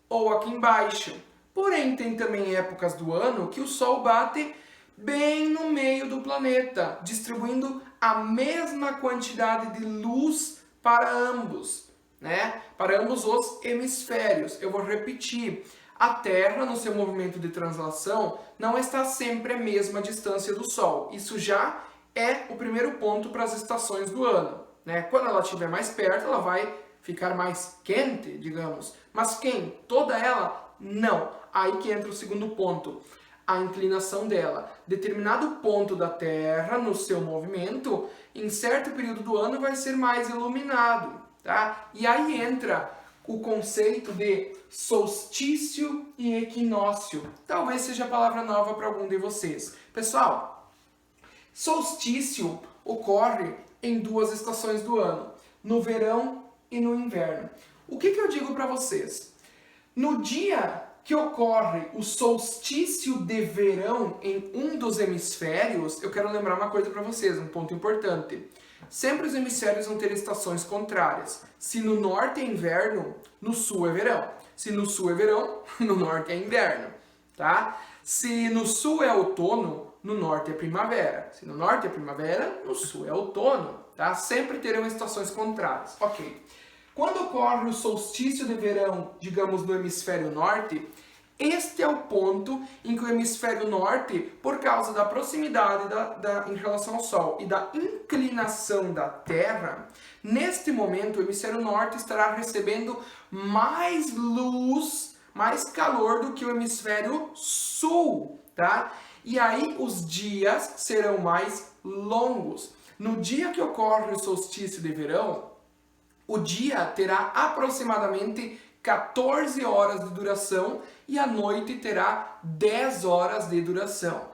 A: ou aqui embaixo. Porém, tem também épocas do ano que o Sol bate bem no meio do planeta, distribuindo a mesma quantidade de luz para ambos, né? Para ambos os hemisférios. Eu vou repetir. A Terra, no seu movimento de translação, não está sempre à mesma distância do Sol. Isso já é o primeiro ponto para as estações do ano, né? Quando ela estiver mais perto, ela vai ficar mais quente, digamos. Mas quem? Toda ela? Não. Aí que entra o segundo ponto. A inclinação dela. Determinado ponto da Terra, no seu movimento, em certo período do ano vai ser mais iluminado, tá? E aí entra o conceito de solstício e equinócio. Talvez seja a palavra nova para algum de vocês. Pessoal, solstício ocorre em 2 estações do ano, no verão e no inverno. O que eu digo para vocês? No dia que ocorre o solstício de verão em um dos hemisférios, eu quero lembrar uma coisa para vocês, um ponto importante. Sempre os hemisférios vão ter estações contrárias. Se no norte é inverno, no sul é verão. Se no sul é verão, no norte é inverno, tá? Se no sul é outono, no norte é primavera. Se no norte é primavera, no sul é outono, tá? Sempre terão estações contrárias. Ok. Quando ocorre o solstício de verão, digamos, no hemisfério norte, este é o ponto em que o hemisfério norte, por causa da proximidade em relação ao Sol e da inclinação da Terra, neste momento o hemisfério norte estará recebendo mais luz, mais calor do que o hemisfério sul, tá? E aí os dias serão mais longos. No dia que ocorre o solstício de verão, o dia terá aproximadamente 14 horas de duração e a noite terá 10 horas de duração.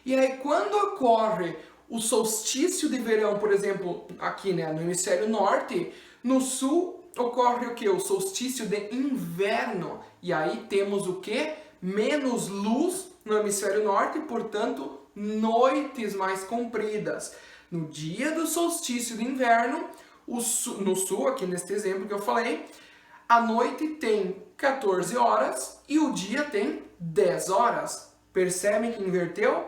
A: E aí, quando ocorre o solstício de verão, por exemplo, aqui, né, no hemisfério norte, no sul ocorre o que? O solstício de inverno. E aí temos o que? Menos luz no hemisfério norte e, portanto, noites mais compridas. No dia do solstício de inverno, no sul, aqui neste exemplo que eu falei, a noite tem 14 horas e o dia tem 10 horas. Percebem que inverteu?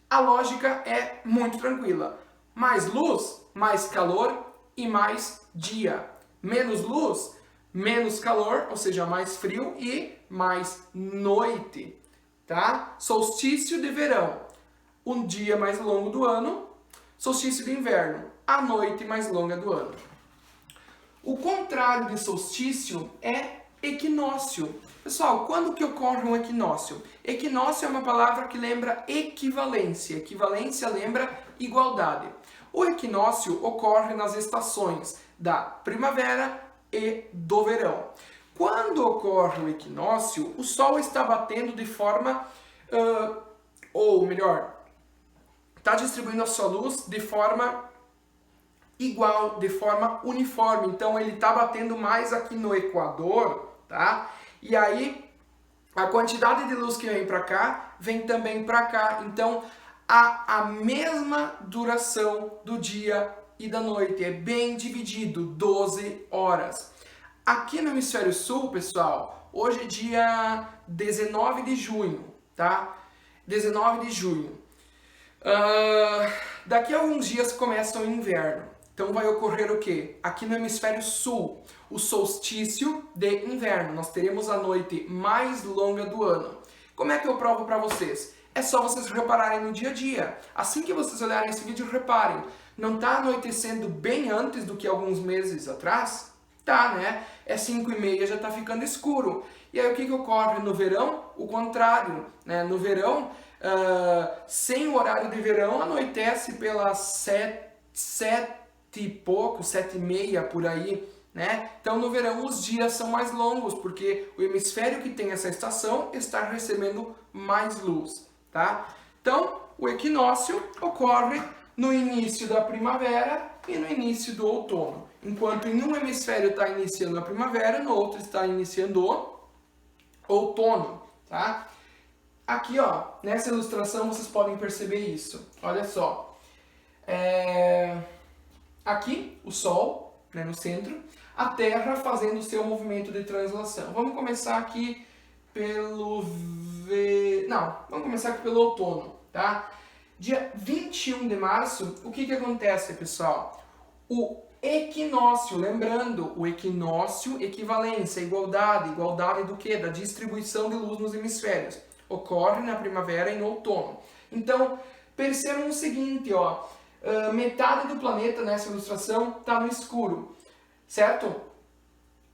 A: A lógica é muito tranquila. Mais luz, mais calor e mais dia. Menos luz, menos calor, ou seja, mais frio e mais noite. Tá? Solstício de verão, um dia mais longo do ano. Solstício de inverno, a noite mais longa do ano. O contrário de solstício é equinócio. Pessoal, quando que ocorre um equinócio? Equinócio é uma palavra que lembra equivalência. Equivalência lembra igualdade. O equinócio ocorre nas estações da primavera e do verão. Quando ocorre o equinócio, o Sol está batendo de forma, ou melhor, está distribuindo a sua luz de forma igual, de forma uniforme. Então ele está batendo mais aqui no Equador, tá? E aí a quantidade de luz que vem para cá, vem também para cá. Então há a mesma duração do dia e da noite. É bem dividido, 12 horas. Aqui no Hemisfério Sul, pessoal, hoje é dia 19 de junho, tá? 19 de junho. Daqui a alguns dias começa o inverno. Então vai ocorrer o quê? Aqui no Hemisfério Sul, o solstício de inverno. Nós teremos a noite mais longa do ano. Como é que eu provo para vocês? É só vocês repararem no dia a dia. Assim que vocês olharem esse vídeo, reparem. Não está anoitecendo bem antes do que alguns meses atrás? Tá, né? É 5h30, já está ficando escuro. E aí o que ocorre no verão? O contrário, né? No verão, sem o horário de verão, anoitece pelas 7 e pouco, 7h30 por aí, né? Então no verão os dias são mais longos, porque o hemisfério que tem essa estação está recebendo mais luz, tá? Então o equinócio ocorre no início da primavera e no início do outono. Enquanto em um hemisfério está iniciando a primavera, no outro está iniciando o outono, tá? Aqui, ó, nessa ilustração vocês podem perceber isso. Olha só. Aqui, o Sol, né, no centro, a Terra fazendo o seu movimento de translação. Vamos começar aqui vamos começar aqui pelo outono, tá? Dia 21 de março, o que acontece, pessoal? O equinócio, lembrando, o equinócio, equivalência, igualdade. Igualdade do quê? Da distribuição de luz nos hemisférios. Ocorre na primavera e no outono. Então, percebam o seguinte, ó. Metade do planeta nessa ilustração está no escuro, certo?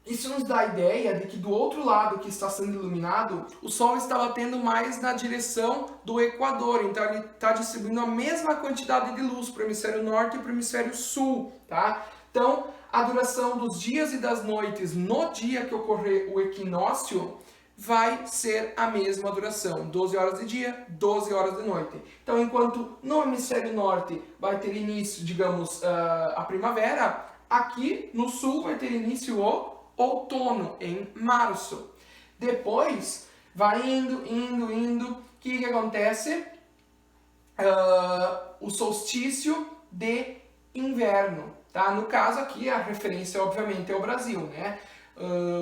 A: Isso nos dá a ideia de que do outro lado que está sendo iluminado, o Sol está batendo mais na direção do Equador. Então ele está distribuindo a mesma quantidade de luz para o hemisfério norte e para o hemisfério sul, tá? Então a duração dos dias e das noites no dia que ocorrer o equinócio vai ser a mesma duração, 12 horas de dia, 12 horas de noite. Então enquanto no hemisfério norte vai ter início, digamos, a primavera, aqui no sul vai ter início o outono, em março. Depois, vai indo. O que acontece? O solstício de inverno, tá? No caso aqui, a referência, obviamente, é o Brasil, né?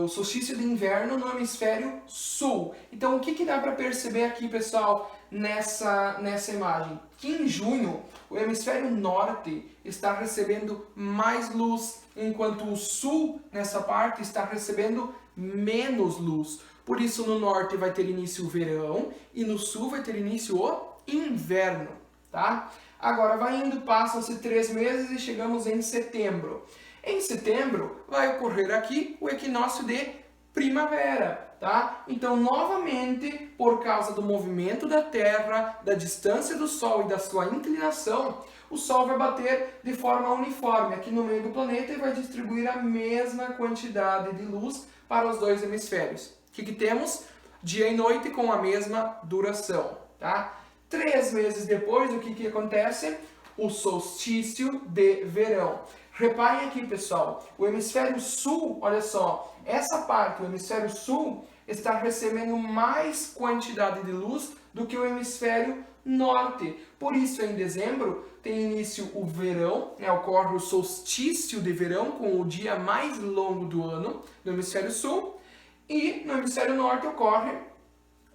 A: O solstício de inverno no hemisfério sul. Então, o que dá para perceber aqui, pessoal, nessa imagem? Que em junho, o hemisfério norte está recebendo mais luz, enquanto o sul, nessa parte, está recebendo menos luz. Por isso, no norte vai ter início o verão e no sul vai ter início o inverno, tá? Agora, vai indo, passam-se 3 meses e chegamos em setembro. Em setembro, vai ocorrer aqui o equinócio de primavera, tá? Então, novamente, por causa do movimento da Terra, da distância do Sol e da sua inclinação, o Sol vai bater de forma uniforme aqui no meio do planeta e vai distribuir a mesma quantidade de luz para os dois hemisférios. O que temos? Dia e noite com a mesma duração, tá? 3 meses depois, o que acontece? O solstício de verão. Reparem aqui, pessoal, o hemisfério sul, olha só, essa parte, o hemisfério sul, está recebendo mais quantidade de luz do que o hemisfério norte. Por isso, em dezembro, tem início o verão, né, ocorre o solstício de verão, com o dia mais longo do ano no hemisfério sul, e no hemisfério norte ocorre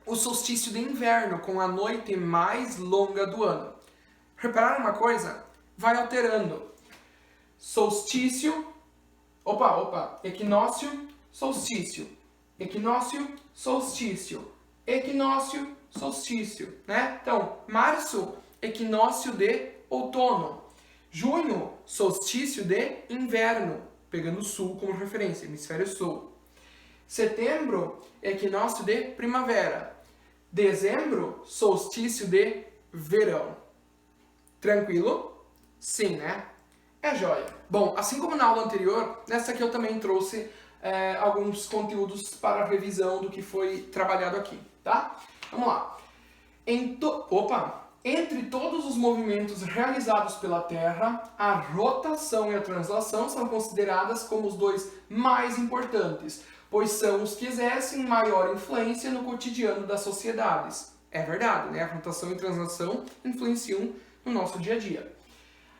A: o solstício de inverno, com a noite mais longa do ano. Repararam uma coisa? Vai alterando. Solstício, equinócio, solstício, equinócio, solstício, equinócio, solstício, né? Então, março, equinócio de outono, junho, solstício de inverno, pegando o sul como referência, hemisfério sul. Setembro, equinócio de primavera. Dezembro, solstício de verão. Tranquilo? Sim, né? É joia. Bom, assim como na aula anterior, nessa aqui eu também trouxe alguns conteúdos para revisão do que foi trabalhado aqui, tá? Vamos lá. Entre todos os movimentos realizados pela Terra, a rotação e a translação são consideradas como os dois mais importantes, pois são os que exercem maior influência no cotidiano das sociedades. É verdade, né? A rotação e a translação influenciam no nosso dia a dia.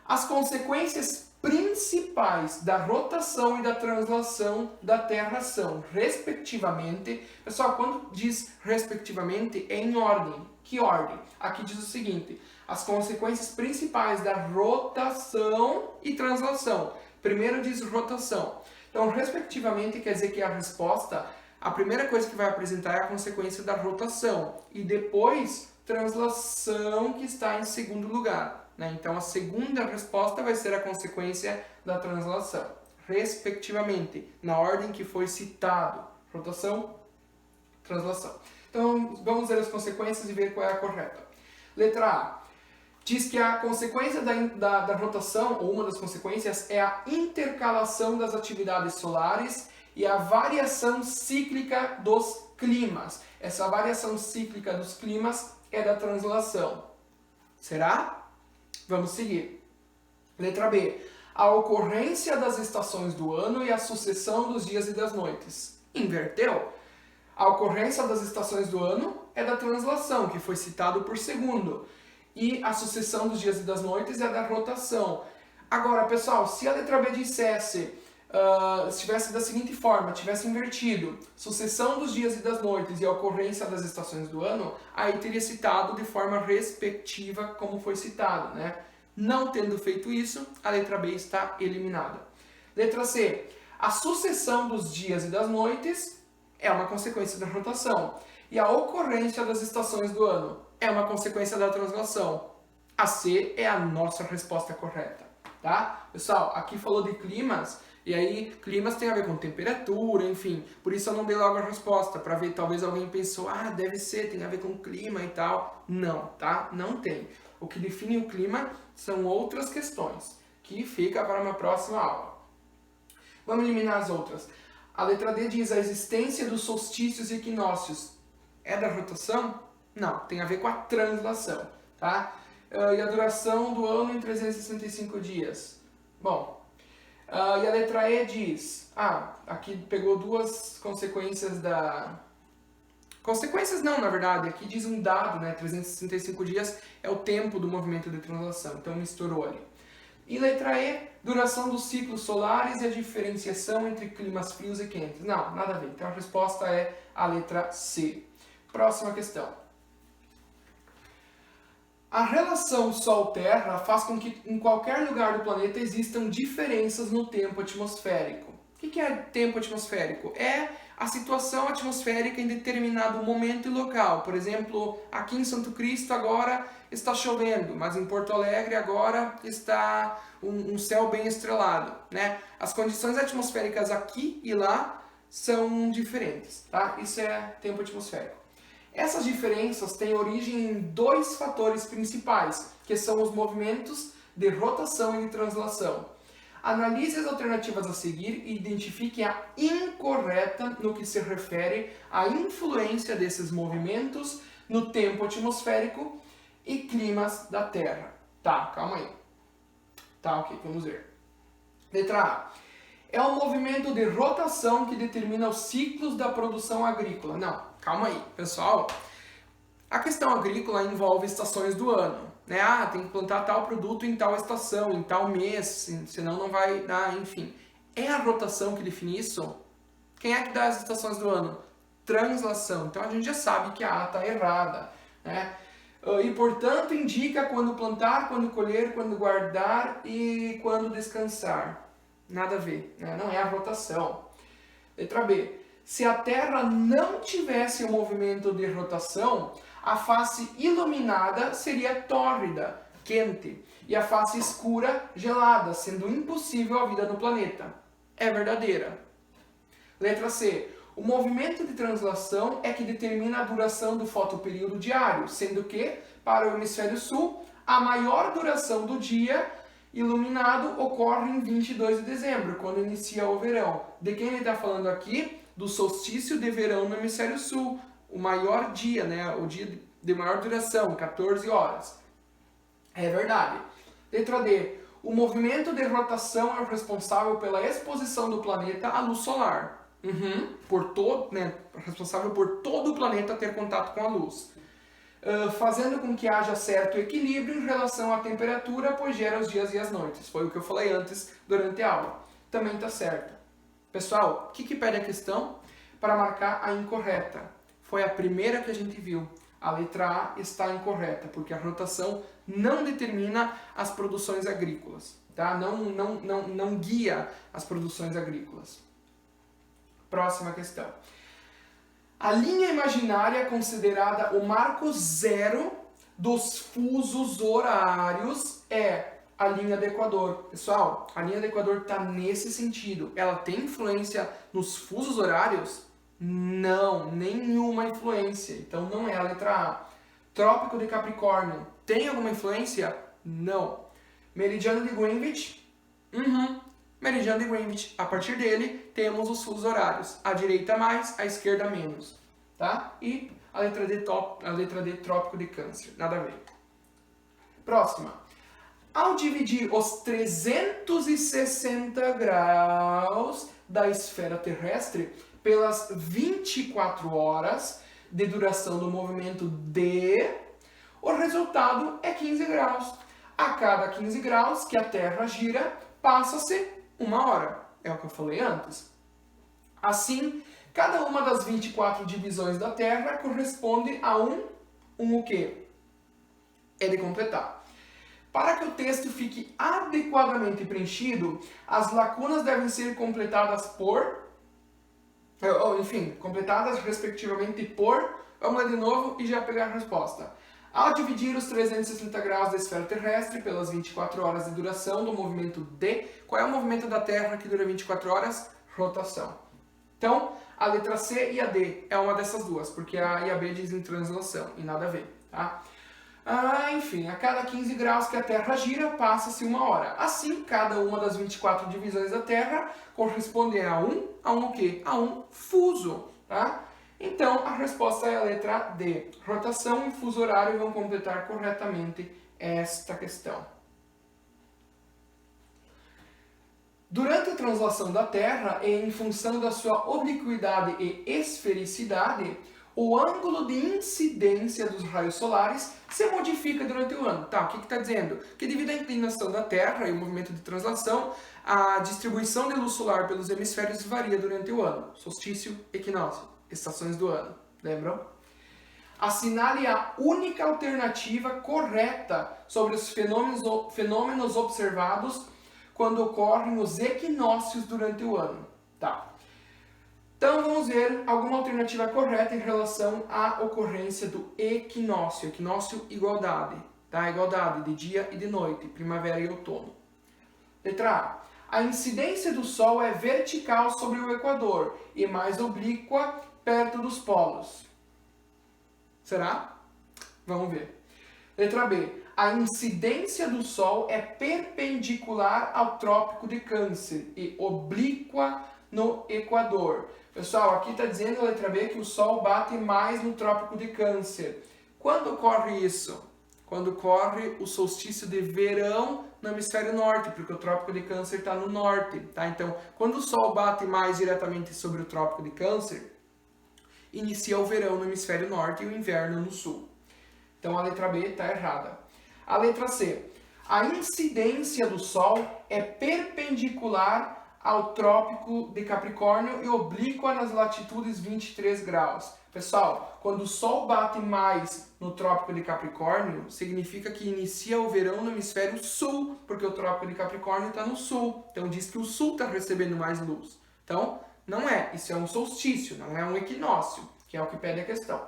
A: As consequências principais da rotação e da translação da Terra são, respectivamente, pessoal, quando diz respectivamente, é em ordem. Que ordem? Aqui diz o seguinte, as consequências principais da rotação e translação. Primeiro diz rotação. Então, respectivamente, quer dizer que a resposta, a primeira coisa que vai apresentar é a consequência da rotação. E depois, translação, que está em segundo lugar. Então, a segunda resposta vai ser a consequência da translação, respectivamente, na ordem que foi citado. Rotação, translação. Então, vamos ver as consequências e ver qual é a correta. Letra A. Diz que a consequência da rotação, ou uma das consequências, é a intercalação das atividades solares e a variação cíclica dos climas. Essa variação cíclica dos climas é da translação. Será? Vamos seguir. Letra B. A ocorrência das estações do ano e a sucessão dos dias e das noites. Inverteu. A ocorrência das estações do ano é da translação, que foi citado por segundo. E a sucessão dos dias e das noites é da rotação. Agora, pessoal, se a letra B dissesse, estivesse da seguinte forma, tivesse invertido, sucessão dos dias e das noites e a ocorrência das estações do ano, aí teria citado de forma respectiva como foi citado, né? Não tendo feito isso, a letra B está eliminada. Letra C. A sucessão dos dias e das noites é uma consequência da rotação. E a ocorrência das estações do ano é uma consequência da translação. A C é a nossa resposta correta, tá? Pessoal, aqui falou de climas, e aí climas tem a ver com temperatura, enfim. Por isso eu não dei logo a resposta, para ver, talvez alguém pensou, deve ser, tem a ver com clima e tal. Não, tá? Não tem. O que define o clima são outras questões, que fica para uma próxima aula. Vamos eliminar as outras. A letra D diz a existência dos solstícios e equinócios. É da rotação? Não, tem a ver com a translação, tá? E a duração do ano em 365 dias. Bom, e a letra E diz... aqui pegou duas consequências da... Consequências não, na verdade. Aqui diz um dado, né? 365 dias é o tempo do movimento de translação. Então misturou ali. E letra E, duração dos ciclos solares e a diferenciação entre climas frios e quentes. Não, nada a ver. Então a resposta é a letra C. Próxima questão. A relação Sol-Terra faz com que em qualquer lugar do planeta existam diferenças no tempo atmosférico. O que é tempo atmosférico? É a situação atmosférica em determinado momento e local. Por exemplo, aqui em Santo Cristo agora está chovendo, mas em Porto Alegre agora está um céu bem estrelado, né? As condições atmosféricas aqui e lá são diferentes, tá? Isso é tempo atmosférico. Essas diferenças têm origem em dois fatores principais, que são os movimentos de rotação e de translação. Analise as alternativas a seguir e identifique a incorreta no que se refere à influência desses movimentos no tempo atmosférico e climas da Terra. Tá, calma aí. Tá, ok, vamos ver. Letra A. É o movimento de rotação que determina os ciclos da produção agrícola. Não, calma aí, pessoal. A questão agrícola envolve estações do ano, né? Tem que plantar tal produto em tal estação, em tal mês, senão não vai dar, enfim. É a rotação que define isso? Quem é que dá as estações do ano? Translação. Então a gente já sabe que a A está errada, né? E, portanto, indica quando plantar, quando colher, quando guardar e quando descansar. Nada a ver, né? Não é a rotação. Letra B. Se a Terra não tivesse o movimento de rotação, a face iluminada seria tórrida, quente, e a face escura, gelada, sendo impossível a vida no planeta. É verdadeira. Letra C. O movimento de translação é que determina a duração do fotoperíodo diário, sendo que, para o hemisfério sul, a maior duração do dia iluminado ocorre em 22 de dezembro, quando inicia o verão. De quem ele está falando aqui? Do solstício de verão no hemisfério sul, o maior dia, né? O dia de maior duração, 14 horas. É verdade. Letra D. O movimento de rotação é o responsável pela exposição do planeta à luz solar. Responsável por todo o planeta ter contato com a luz. Fazendo com que haja certo equilíbrio em relação à temperatura, pois gera os dias e as noites. Foi o que eu falei antes durante a aula. Também está certo. Pessoal, o que pede a questão? Para marcar a incorreta. Foi a primeira que a gente viu. A letra A está incorreta, porque a rotação não determina as produções agrícolas. Tá? Não guia as produções agrícolas. Próxima questão. A linha imaginária é considerada o marco zero dos fusos horários é a linha do Equador. Pessoal, a linha do Equador está nesse sentido. Ela tem influência nos fusos horários? Não, nenhuma influência. Então não é a letra A. Trópico de Capricórnio tem alguma influência? Não. Meridiano de Greenwich? Meridiano de Greenwich. A partir dele, temos os fusos horários. A direita mais, a esquerda menos. Tá? E a letra D, Trópico de Câncer. Nada a ver. Próxima. Ao dividir os 360 graus da esfera terrestre pelas 24 horas de duração do movimento D, o resultado é 15 graus. A cada 15 graus que a Terra gira, passa-se 1 hora. É o que eu falei antes. Assim, cada uma das 24 divisões da Terra corresponde a o quê? É de completar. Para que o texto fique adequadamente preenchido, as lacunas devem ser completadas completadas respectivamente por... Vamos ler de novo e já pegar a resposta. Ao dividir os 360 graus da esfera terrestre pelas 24 horas de duração do movimento D, qual é o movimento da Terra que dura 24 horas? Rotação. Então, a letra C e a D é uma dessas duas, porque a A e a B dizem translação, e nada a ver, tá? Enfim, a cada 15 graus que a Terra gira, passa-se 1 hora. Assim, cada uma das 24 divisões da Terra corresponde a o quê? A um fuso, tá? Então, a resposta é a letra D. Rotação e fuso horário vão completar corretamente esta questão. Durante a translação da Terra, e em função da sua obliquidade e esfericidade, o ângulo de incidência dos raios solares se modifica durante o ano. Tá, o que está dizendo? Que devido à inclinação da Terra e o movimento de translação, a distribuição de luz solar pelos hemisférios varia durante o ano. Solstício, equinócio, estações do ano. Lembram? Assinale a única alternativa correta sobre os fenômenos observados quando ocorrem os equinócios durante o ano. Tá. Então vamos ver alguma alternativa correta em relação à ocorrência do equinócio. Equinócio, igualdade. Tá? Igualdade de dia e de noite, primavera e outono. Letra A. A incidência do Sol é vertical sobre o Equador e mais oblíqua perto dos polos. Será? Vamos ver. Letra B. A incidência do Sol é perpendicular ao Trópico de Câncer e oblíqua no Equador. Pessoal, aqui está dizendo a letra B que o Sol bate mais no Trópico de Câncer. Quando ocorre isso? Quando ocorre o solstício de verão no hemisfério norte, porque o Trópico de Câncer está no norte. Tá? Então, quando o Sol bate mais diretamente sobre o Trópico de Câncer, inicia o verão no hemisfério norte e o inverno no sul. Então, a letra B está errada. A letra C. A incidência do Sol é perpendicular ao Trópico de Capricórnio e oblíqua nas latitudes 23 graus. Pessoal, quando o Sol bate mais no Trópico de Capricórnio, significa que inicia o verão no hemisfério sul, porque o Trópico de Capricórnio está no sul. Então diz que o sul está recebendo mais luz. Então, não é. Isso é um solstício, não é um equinócio, que é o que pede a questão.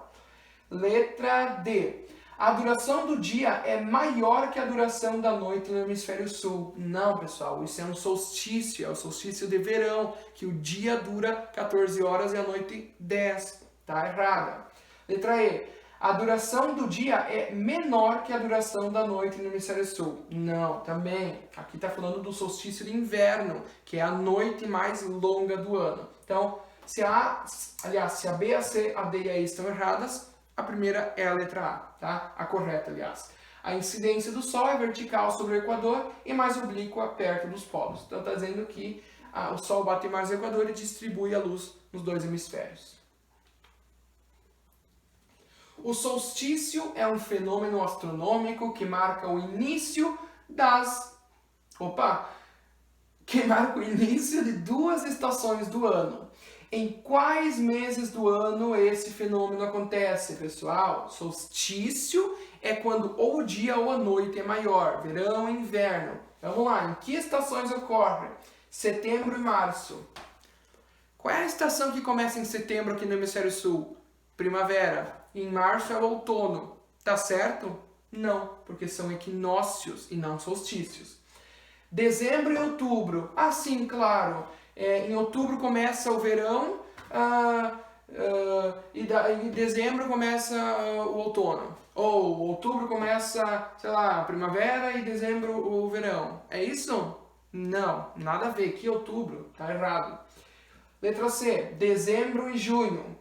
A: Letra D. A duração do dia é maior que a duração da noite no hemisfério sul. Não, pessoal, isso é um solstício, é o solstício de verão, que o dia dura 14 horas e a noite 10. Tá errada. Letra E. a duração do dia é menor que a duração da noite no hemisfério sul. Não, também. Aqui está falando do solstício de inverno, que é a noite mais longa do ano. Então, se a B, a C, a D e a E estão erradas, a primeira é a letra A, tá? A correta, aliás. A incidência do Sol é vertical sobre o Equador e mais oblíqua perto dos polos. Então, está dizendo que o Sol bate mais no Equador e distribui a luz nos dois hemisférios. O solstício é um fenômeno astronômico que marca o início de duas estações do ano. Em quais meses do ano esse fenômeno acontece, pessoal? Solstício é quando ou o dia ou a noite é maior, verão e inverno. Vamos lá, em que estações ocorre? Setembro e março. Qual é a estação que começa em setembro aqui no hemisfério sul? Primavera. Em março é o outono. Tá certo? Não, porque são equinócios e não solstícios. Dezembro e outubro. Ah, sim, claro. Em outubro começa o verão e em dezembro começa o outono. Ou outubro começa, sei lá, a primavera e dezembro o verão. É isso? Não, nada a ver. Que outubro? Tá errado. Letra C. Dezembro e junho.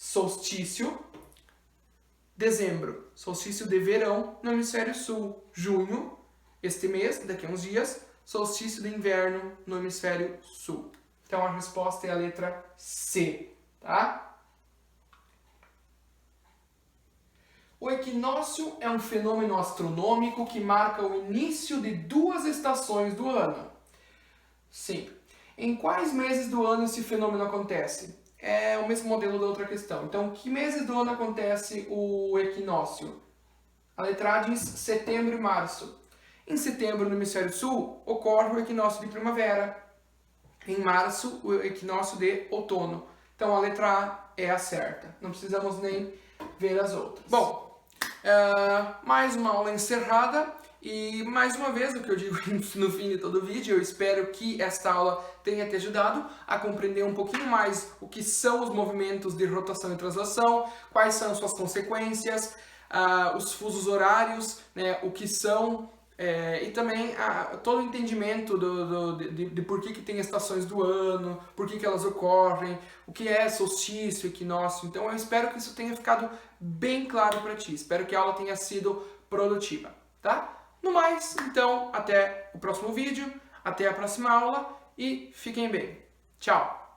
A: Solstício. Dezembro, solstício de verão no hemisfério sul. Junho, este mês, daqui a uns dias, solstício de inverno no hemisfério sul. Então a resposta é a letra C, tá? O equinócio é um fenômeno astronômico que marca o início de duas estações do ano. Sim. Em quais meses do ano esse fenômeno acontece? É o mesmo modelo da outra questão. Então, que meses do ano acontece o equinócio? A letra A diz setembro e março. Em setembro, no hemisfério sul, ocorre o equinócio de primavera. Em março, o equinócio de outono. Então, a letra A é a certa. Não precisamos nem ver as outras. Bom, mais uma aula encerrada. E mais uma vez, o que eu digo no fim de todo o vídeo, eu espero que esta aula tenha te ajudado a compreender um pouquinho mais o que são os movimentos de rotação e translação, quais são suas consequências, os fusos horários, né, o que são, e também todo o entendimento de por que tem estações do ano, por que elas ocorrem, o que é solstício, equinócio. Então eu espero que isso tenha ficado bem claro para ti, espero que a aula tenha sido produtiva, tá? No mais, então, até o próximo vídeo, até a próxima aula e fiquem bem. Tchau!